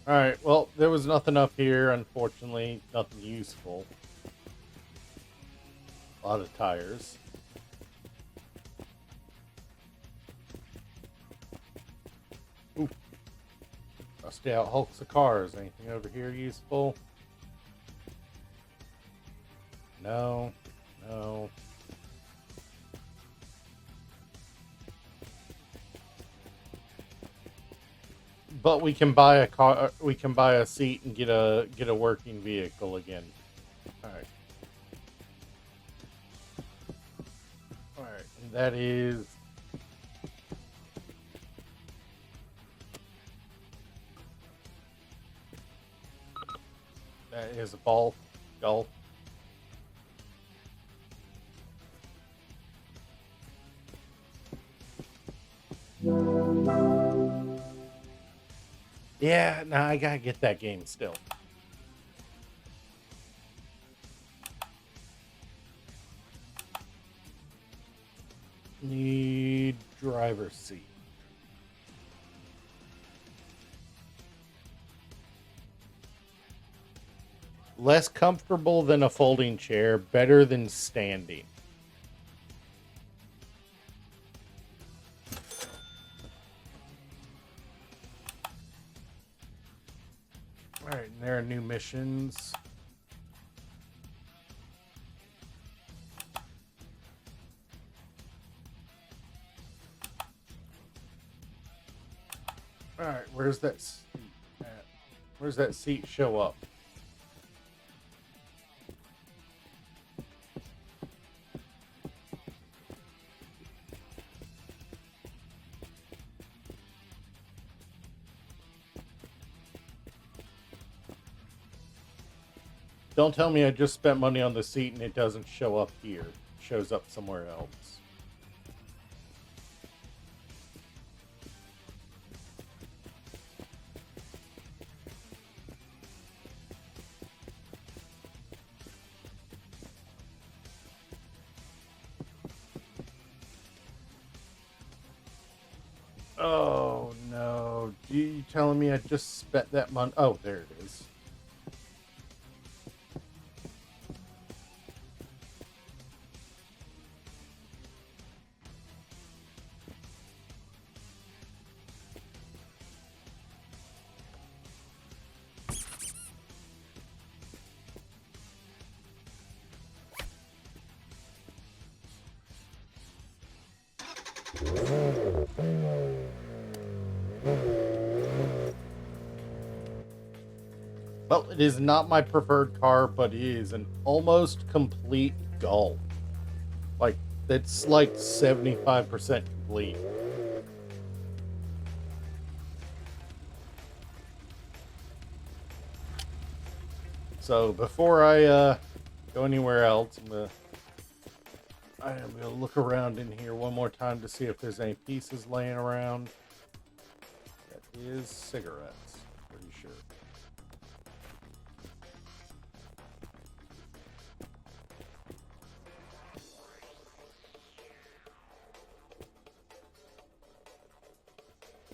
Alright, well, there was nothing up here, unfortunately. Nothing useful. A lot of tires. Ooh. Rusty out hulks of cars. Anything over here useful? No. No. But we can buy a car. We can buy a seat and get a working vehicle again. All right. All right, and that is. That is a ball. Golf. Yeah, no, I gotta get that game still. Need driver's seat. Less comfortable than a folding chair, better than standing. Alright, and there are new missions. Alright, where's that seat at? Where's that seat show up? Don't tell me I just spent money on the seat and it doesn't show up here. It shows up somewhere else. Oh no. You telling me I just spent that money? Oh, there it is. Well, it is not my preferred car, but it is an almost complete gulp. Like, it's like 75% complete. So before I go anywhere else, I am gonna look around in here one more time to see if there's any pieces laying around. That is cigarettes, pretty sure.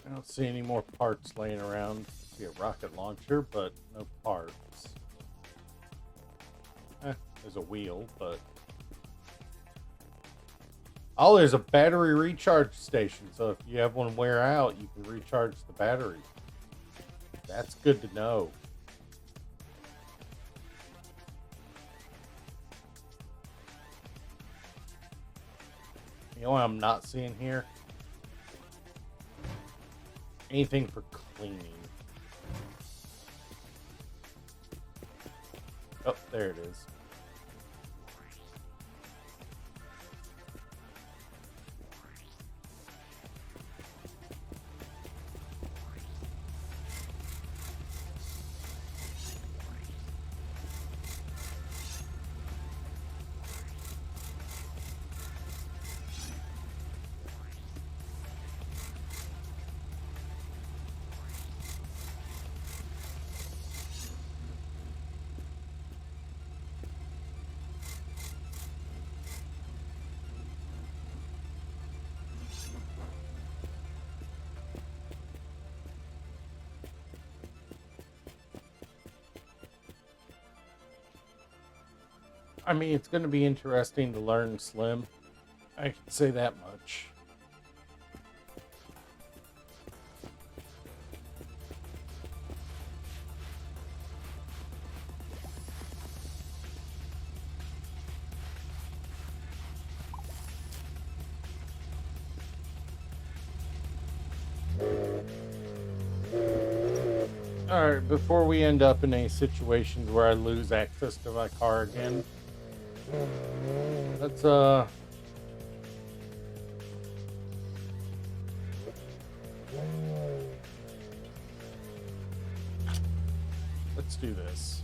I don't see any more parts laying around. I see a rocket launcher, but no parts. There's a wheel, but... Oh, there's a battery recharge station, so if you have one wear out, you can recharge the battery. That's good to know. You know what I'm not seeing here? Anything for cleaning. Oh, there it is. I mean, it's going to be interesting to learn Slim. I can say that much. Alright, before we end up in any situations where I lose access to my car again, let's do this.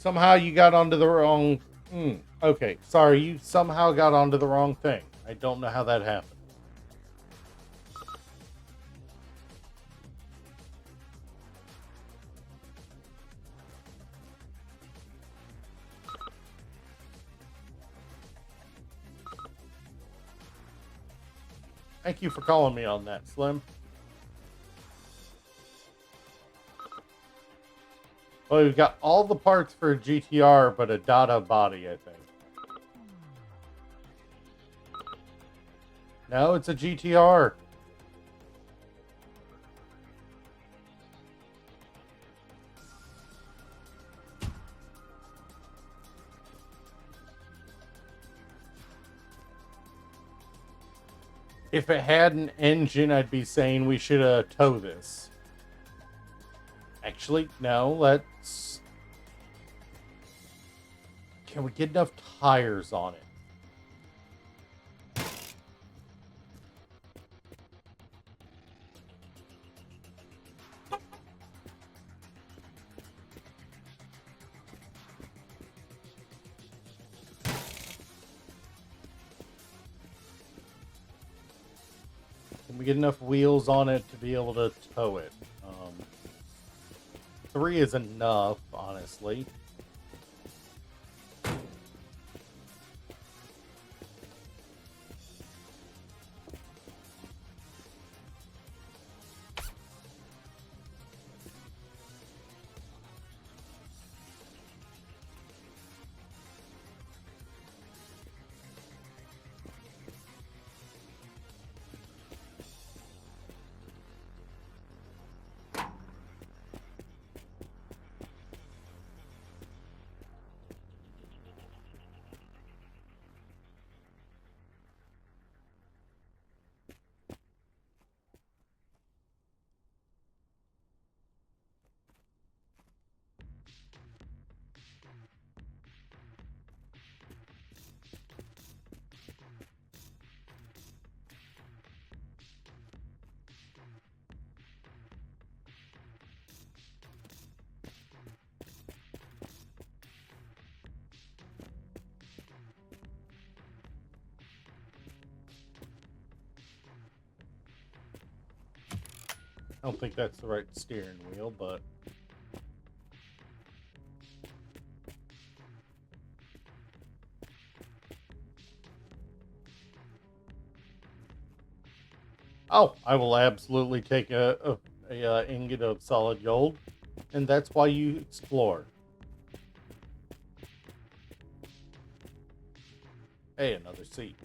somehow you got onto the wrong... okay, sorry, you somehow got onto the wrong thing. I don't know how that happened. Thank you for calling me on that, Slim. Well, we've got all the parts for a GTR, but a Dada body, I think. No, it's a GTR. If it had an engine, I'd be saying we should tow this. Actually, no, let's... Can we get enough tires on it? Can we get enough wheels on it to be able to tow it? 3 is enough, honestly. I don't think that's the right steering wheel, but... Oh, I will absolutely take a ingot of solid gold, and that's why you explore. Hey, another seat.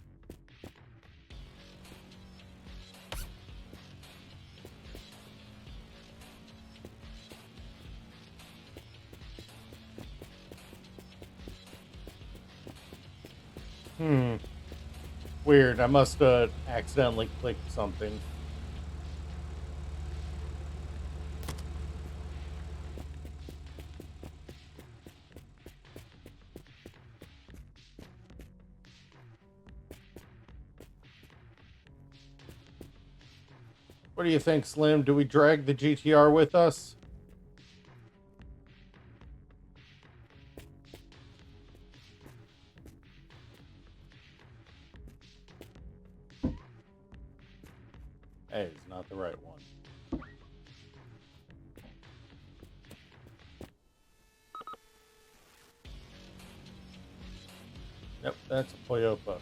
Weird, I must have accidentally clicked something. What do you think, Slim? Do we drag the GTR with us? Hey, it's not the right one. Yep, that's a Toyota.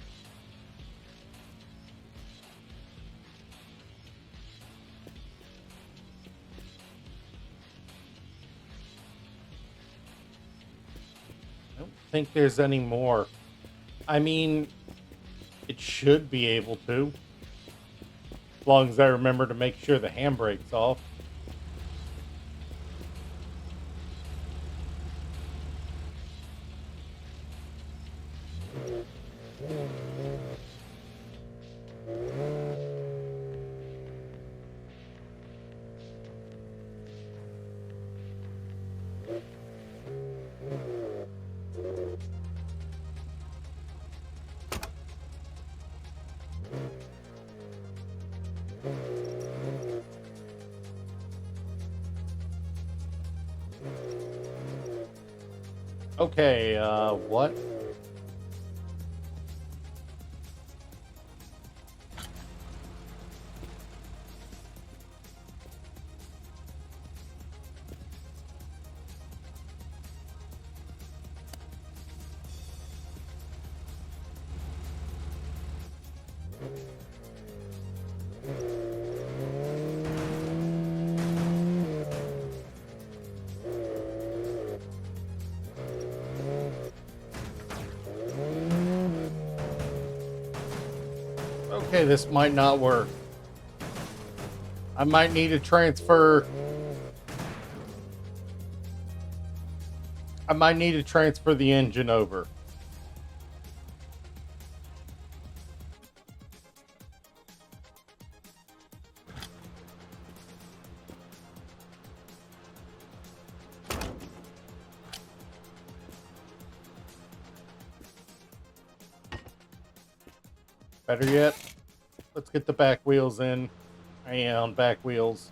I don't think there's any more. I mean, it should be able to. As long as I remember to make sure the handbrake's off. Okay, what? Okay, this might not work. I might need to transfer. I might need to transfer the engine over. Better yet, let's get the back wheels in. And back wheels.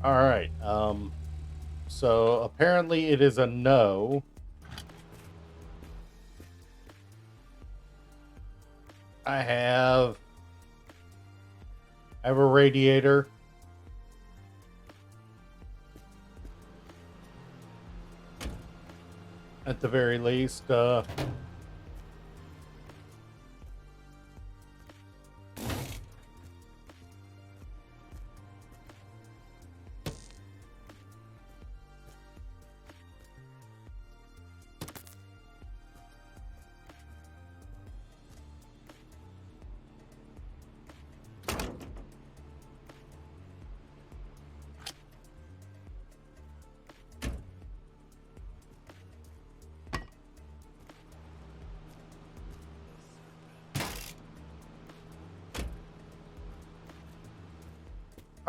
All right. So apparently it is a no. I have a radiator. At the very least,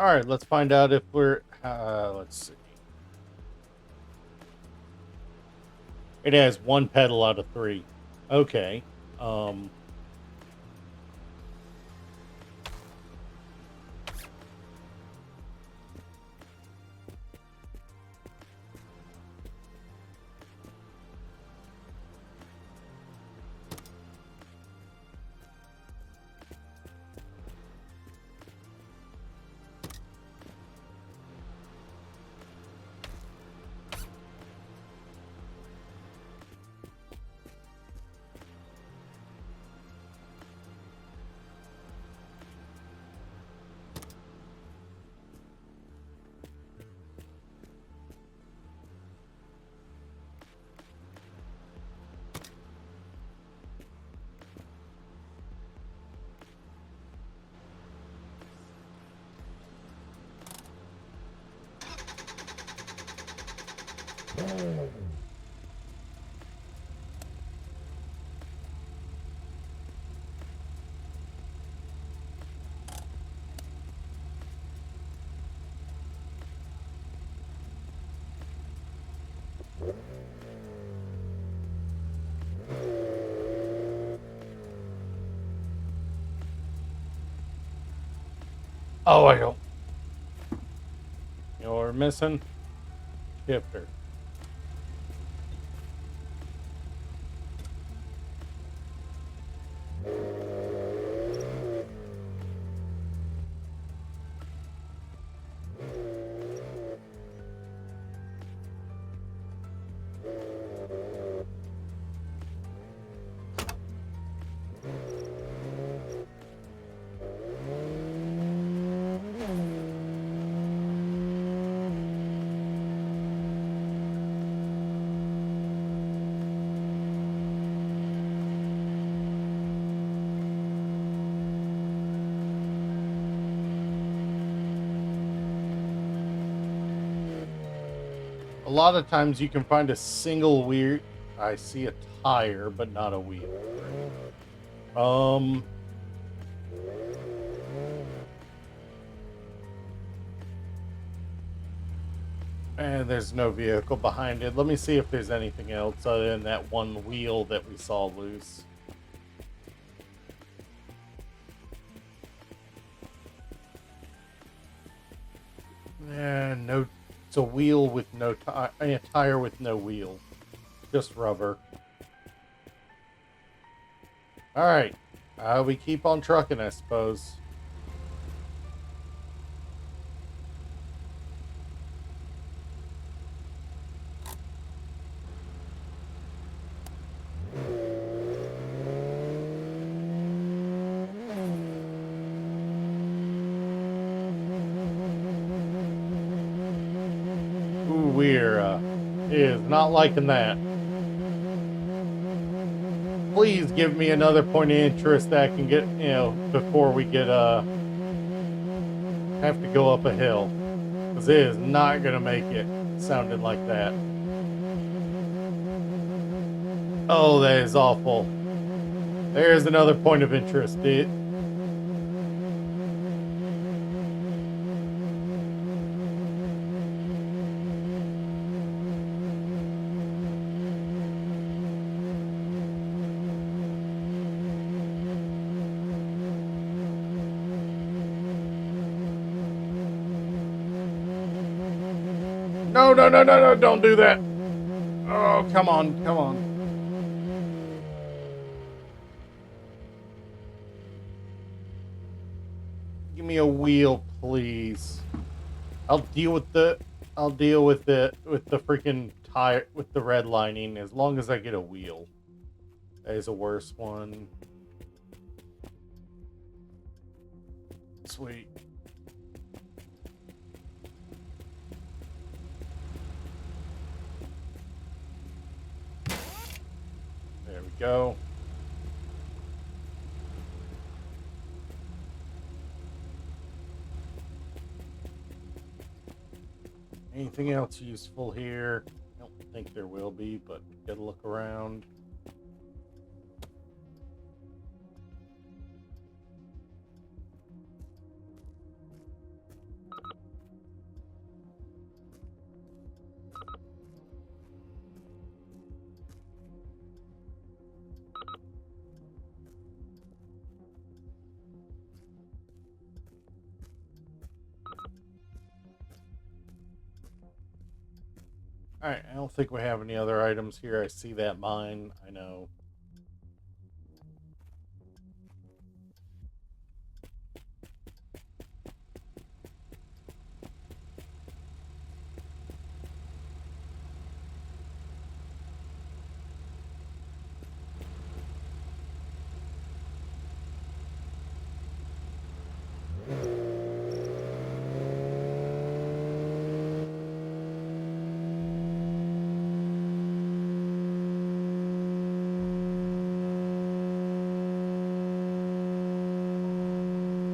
all right, let's find out if we're, let's see. It has one pedal out of 3. Okay. Oh, I don't. You know what we're missing? Shifter. A lot of times you can find a single wheel. I see a tire, but not a wheel. And there's no vehicle behind it. Let me see if there's anything else other than that one wheel that we saw loose. No. It's a wheel with no tire. A tire with no wheel. Just rubber. Alright. We keep on trucking, I suppose. Is not liking that. Please give me another point of interest that I can get, before we get, have to go up a hill. Because it is not going to make it sounding like that. Oh, that is awful. There's another point of interest, dude. No, don't do that. Oh, come on. Give me a wheel, please. I'll deal with the freaking tire, with the redlining, as long as I get a wheel. That is a worse one. Sweet. There we go. Anything else useful here? I don't think there will be, but gotta look around. Alright, I don't think we have any other items here. I see that mine. I know.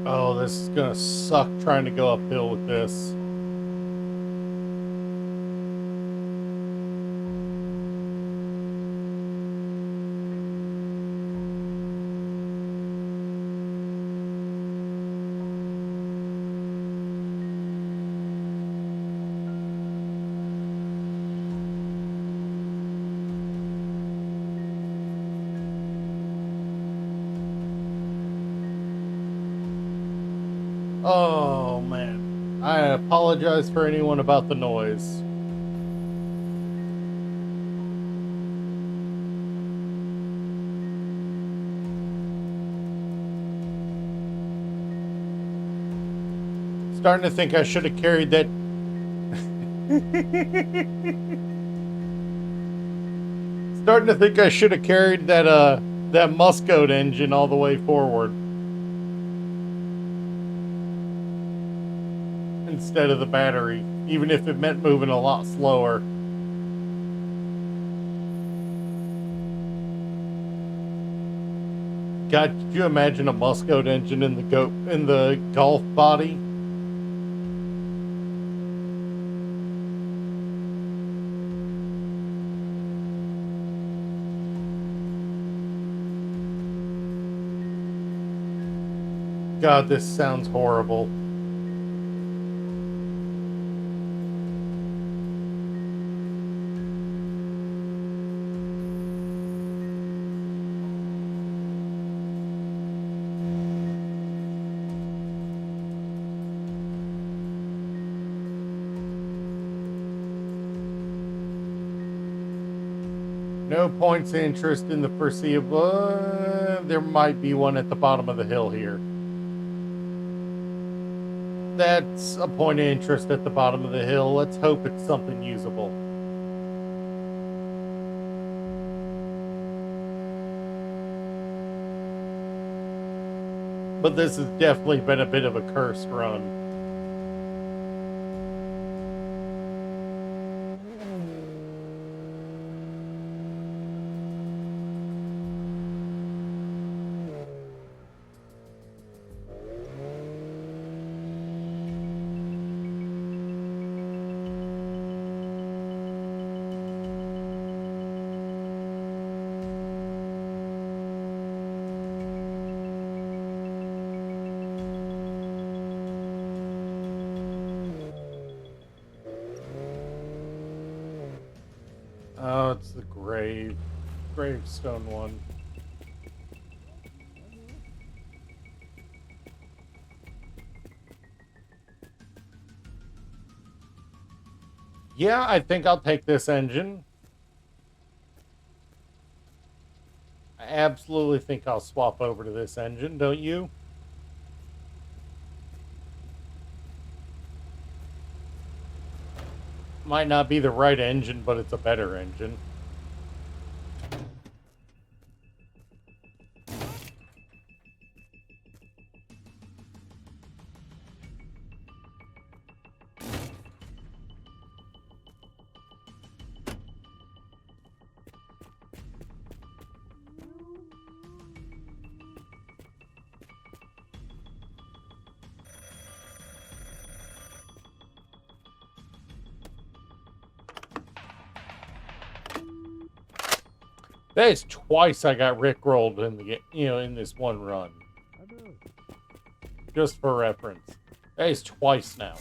Oh, this is gonna suck trying to go uphill with this. Oh, man. I apologize for anyone about the noise. Starting to think I should have carried that. Starting to think I should have carried that, that Muscoat engine all the way forward, instead of the battery, even if it meant moving a lot slower. God, could you imagine a Muscoat engine in the Golf body? God, this sounds horrible. No points of interest in the foreseeable. There might be one at the bottom of the hill here. That's a point of interest at the bottom of the hill. Let's hope it's something usable. But this has definitely been a bit of a cursed run. Oh, it's the gravestone one. Yeah, I think I'll take this engine. I absolutely think I'll swap over to this engine, don't you? Might not be the right engine, but it's a better engine. That is twice I got rickrolled in the in this one run. Just for reference. That is twice now.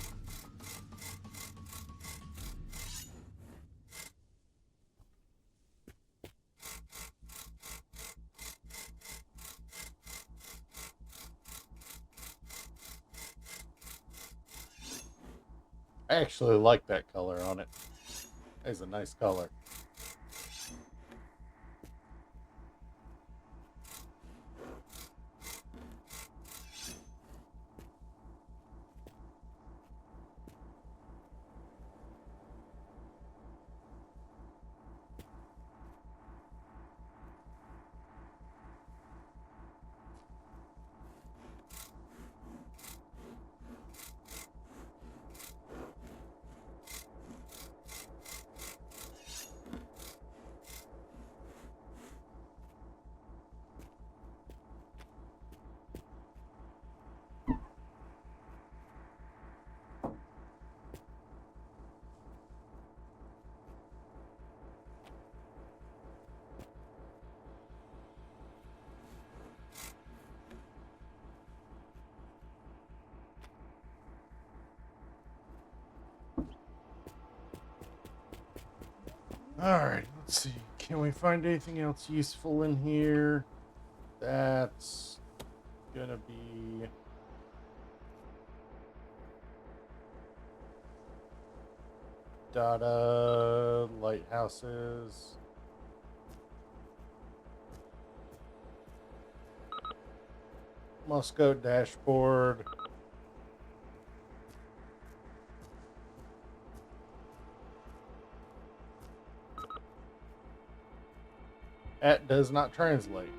I actually like that color on it. It's a nice color. Alright, let's see. Can we find anything else useful in here? That's gonna be... data, lighthouses. Musco dashboard. That does not translate.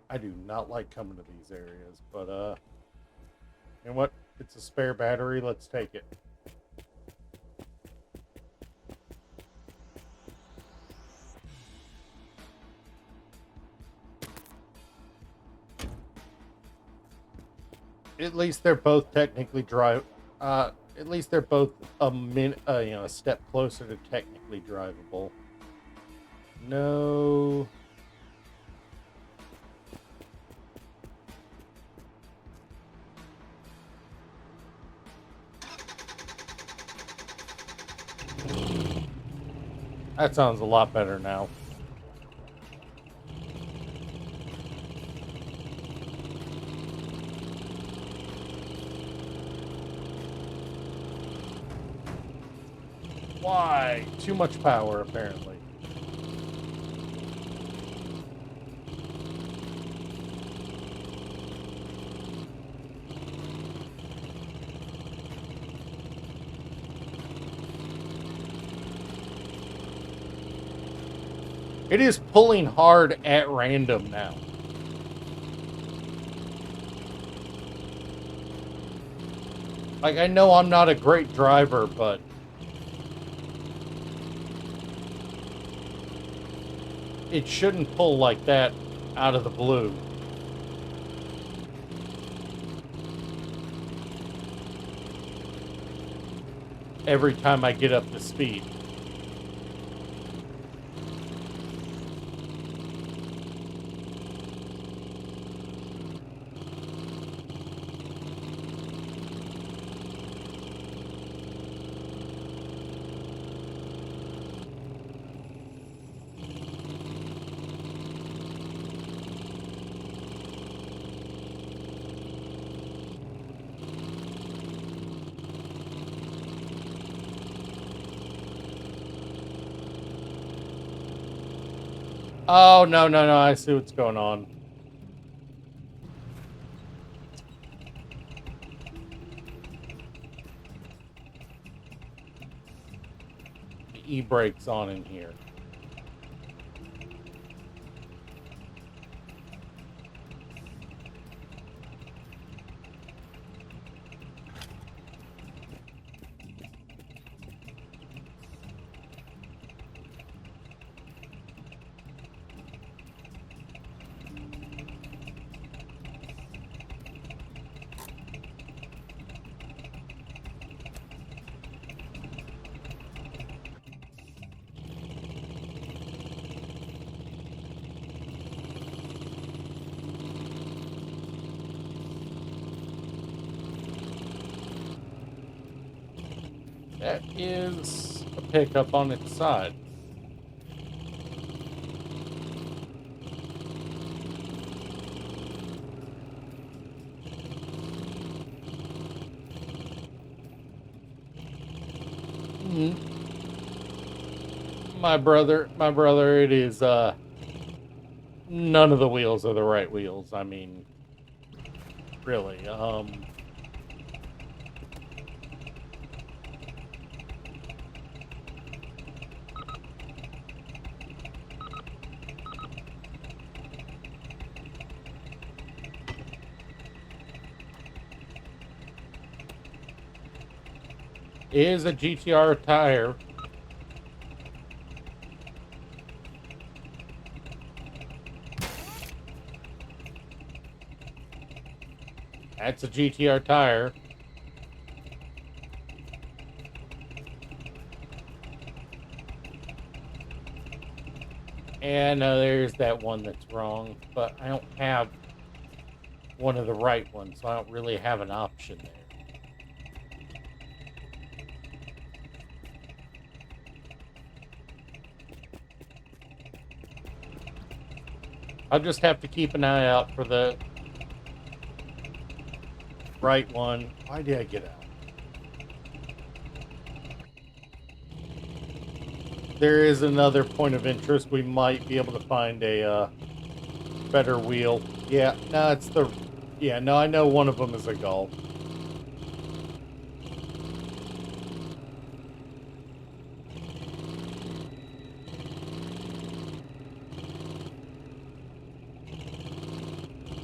I do not like coming to these areas, but you know what? It's a spare battery. Let's take it. At least they're both technically At least they're both a step closer to technically drivable. No. That sounds a lot better now. Why? Too much power, apparently. It is pulling hard at random now. Like, I know I'm not a great driver, but it shouldn't pull like that out of the blue. Every time I get up to speed. Oh, no, no, no. I see what's going on. The e-brake's on in here. That is a pickup on its side. My brother, it is, none of the wheels are the right wheels. I mean, really, it is a GTR tire. That's a GTR tire. And there's that one that's wrong, but I don't have one of the right ones, so I don't really have an option there. I'll just have to keep an eye out for the right one. Why did I get out? There is another point of interest. We might be able to find a better wheel. Yeah, no, it's the... Yeah, no, I know one of them is a Golf.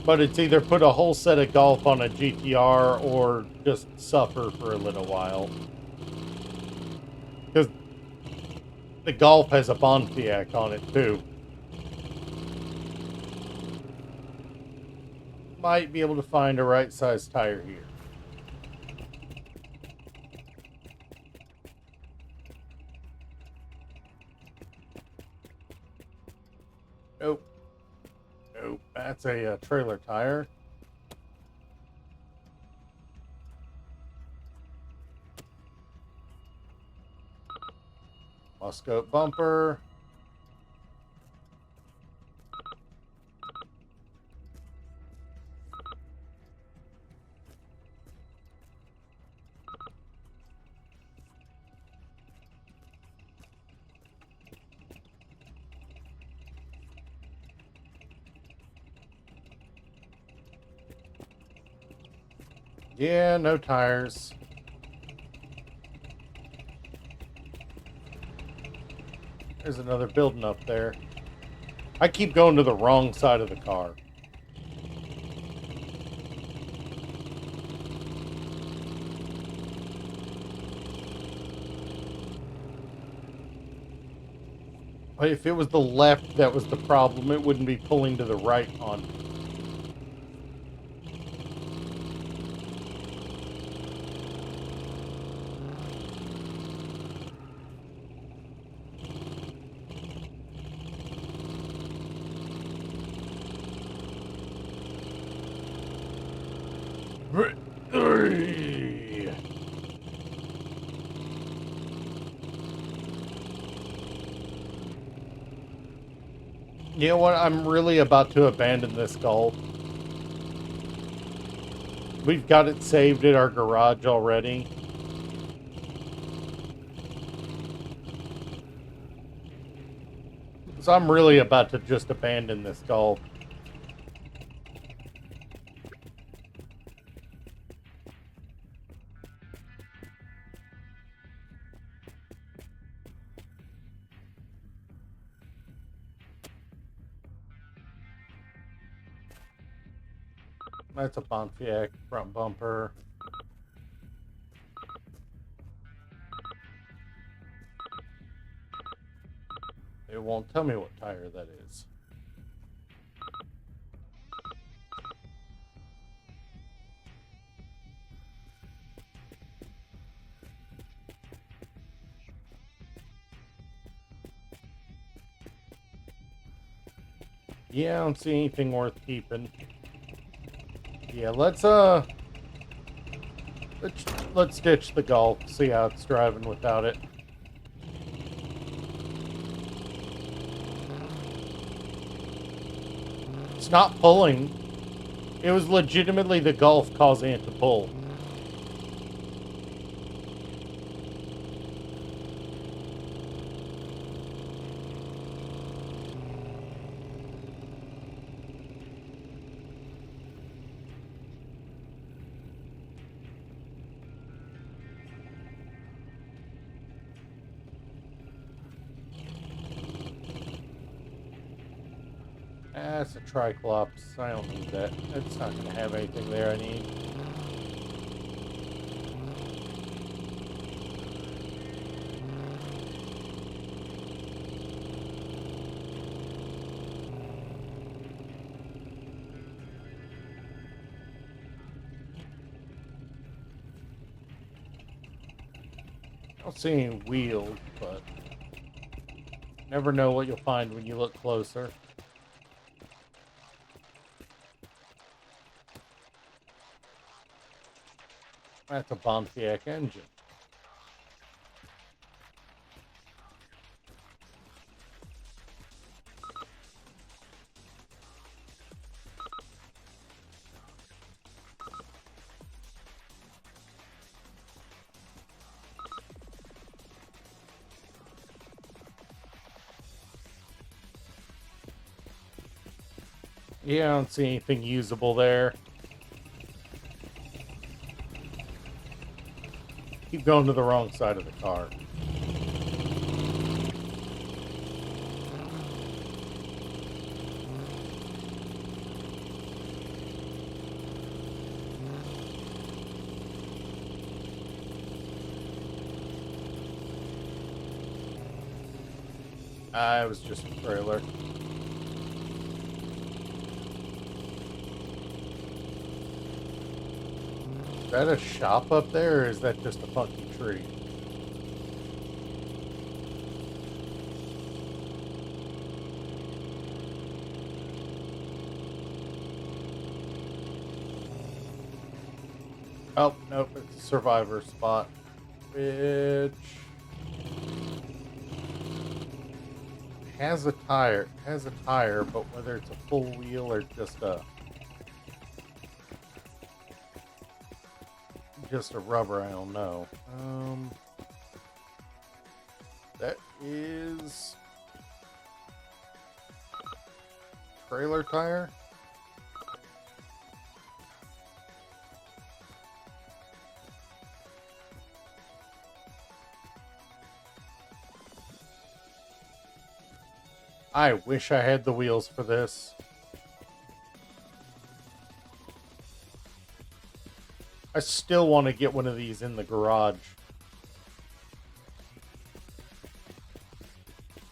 But it's either put a whole set of Golf on a GTR or just suffer for a little while. Because the Golf has a Pontiac on it too. Might be able to find a right size tire here. Nope. Nope. That's a trailer tire. Muscoat bumper. Yeah, no tires. There's another building up there. I keep going to the wrong side of the car. But if it was the left that was the problem, it wouldn't be pulling to the right on me. You know what? I'm really about to abandon this Golf. We've got it saved at our garage already. So I'm really about to just abandon this Golf. That's a Pontiac front bumper. It won't tell me what tire that is. Yeah, I don't see anything worth keeping. Yeah, let's ditch the Golf, see how it's driving without it. It's not pulling. It was legitimately the Golf causing it to pull. That's a Triclops. I don't need that. It's not going to have anything there I need. I don't see any wheels, but never know what you'll find when you look closer. That's a Pontiac engine. Yeah, I don't see anything usable there. Keep going to the wrong side of the car. It was just a trailer. Is that a shop up there, or is that just a funky tree? Oh, nope, it's a survivor spot. Which has a tire, but whether it's a full wheel or just a rubber, I don't know. That is trailer tire. I wish I had the wheels for this. I still want to get one of these in the garage.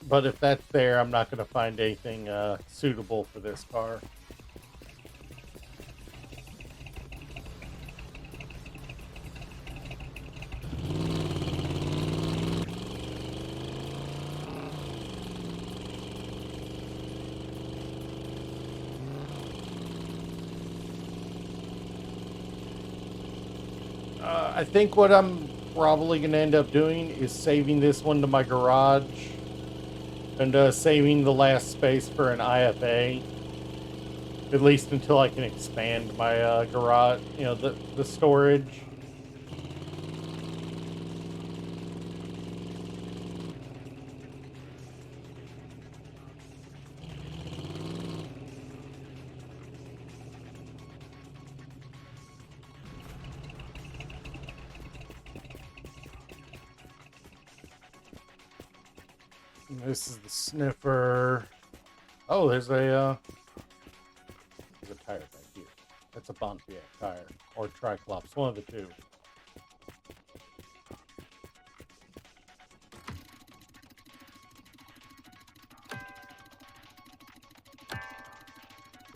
But if that's there, I'm not going to find anything suitable for this car. I think what I'm probably going to end up doing is saving this one to my garage and saving the last space for an IFA, at least until I can expand my garage, the storage. This is the sniffer. Oh, there's a tire back here. That's a Pontiac tire or Triclops, one of the two.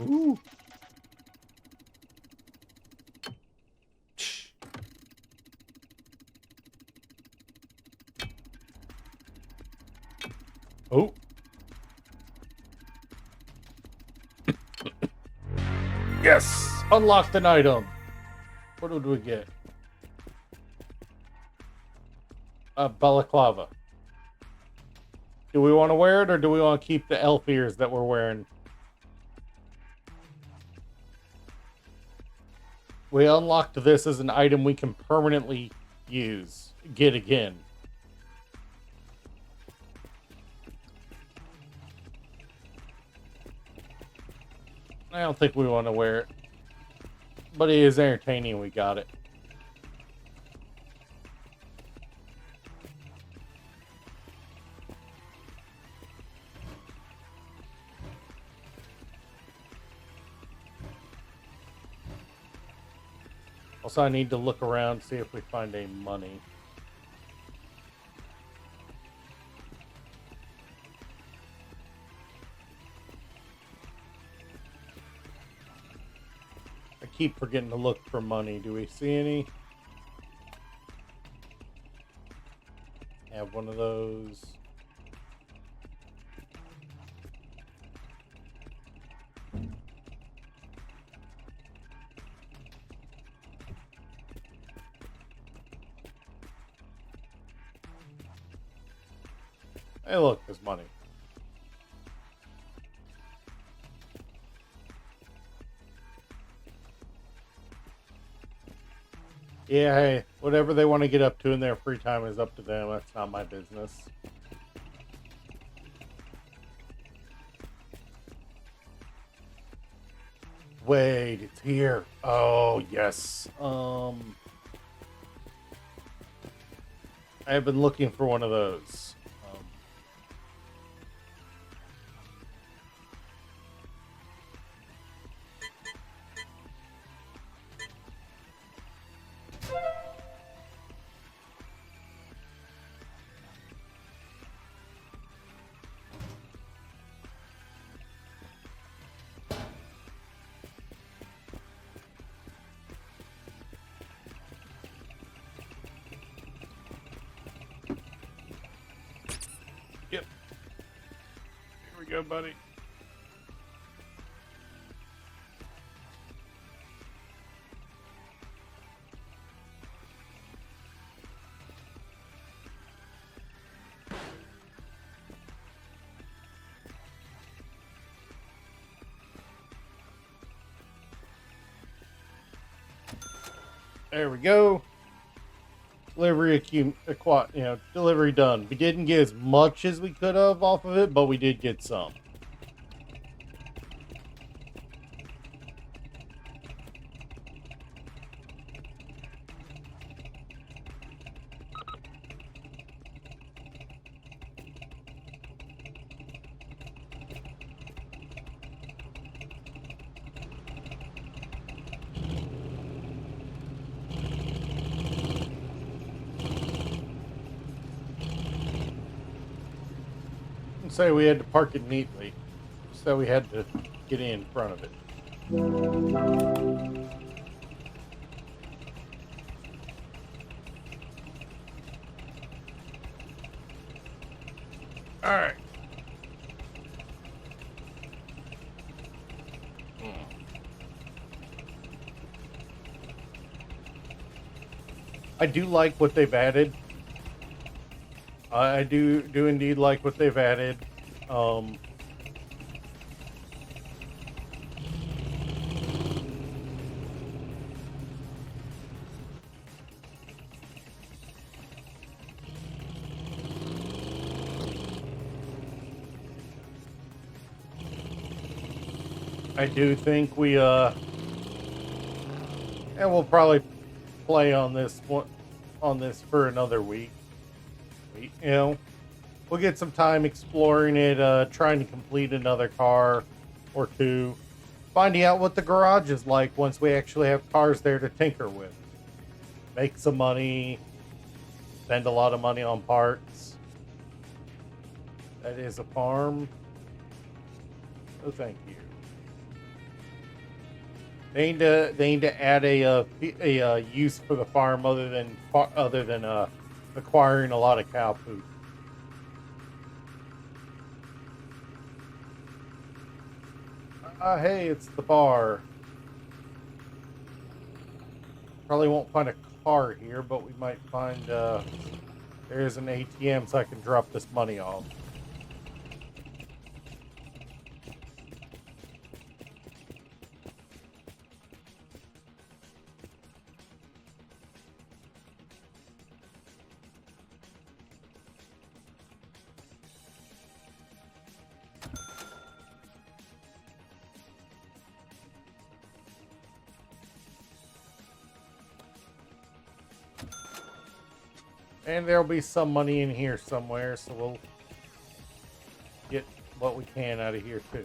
Ooh. Oh. Yes! Unlocked an item. What did we get? A balaclava. Do we want to wear it or do we want to keep the elf ears that we're wearing? We unlocked this as an item we can permanently get again. I don't think we want to wear it. But it is entertaining, we got it. Also, I need to look around, see if we find any money. I keep forgetting to look for money. Do we see any? Have one of those. Hey, look, there's money. Yeah, hey, whatever they want to get up to in their free time is up to them. That's not my business. Wait, it's here. Oh, yes. I've been looking for one of those. Yep. Here we go, buddy. There we go. Delivery delivery done. We didn't get as much as we could have off of it, but we did get some. Say we had to park it neatly, so we had to get in front of it. All right. I do like what they've added. I do indeed like what they've added. I do think and we'll probably play on this for another week. We'll get some time exploring it, trying to complete another car or two, finding out what the garage is like once we actually have cars there to tinker with. Make some money, spend a lot of money on parts. That is a farm. Oh, thank you. They need to add a use for the farm other than acquiring a lot of cow poop. Hey, it's the bar. Probably won't find a car here, but we might find there's an ATM so I can drop this money off. And there'll be some money in here somewhere, so we'll get what we can out of here too.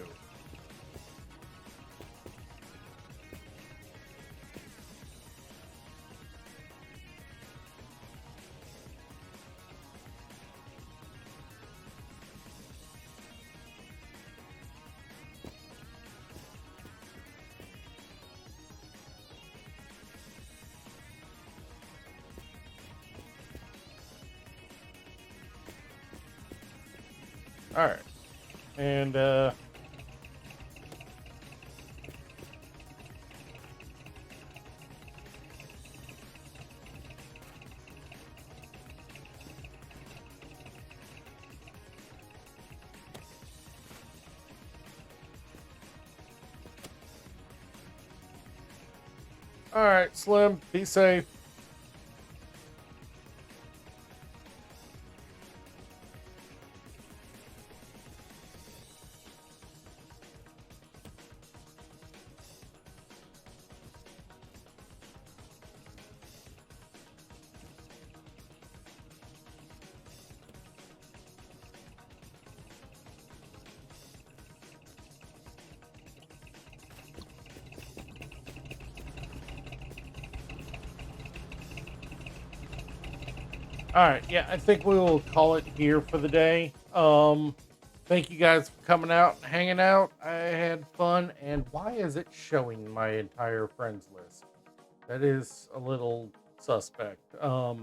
All right, and all right, Slim, be safe. All right, yeah, I think we will call it here for the day. Thank you guys for coming out and hanging out. I had fun. And why is it showing my entire friends list? That is a little suspect. I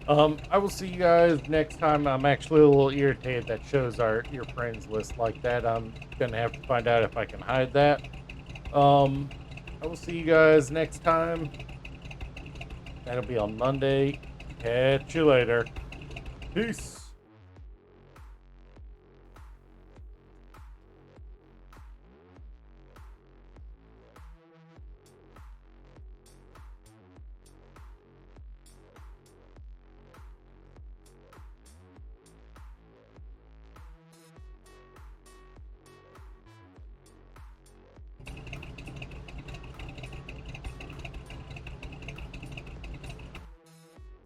will see you guys next time. I'm actually a little irritated that shows your friends list like that. I'm gonna have to find out if I can hide that. I will see you guys next time. That'll be on Monday. Catch you later. Peace.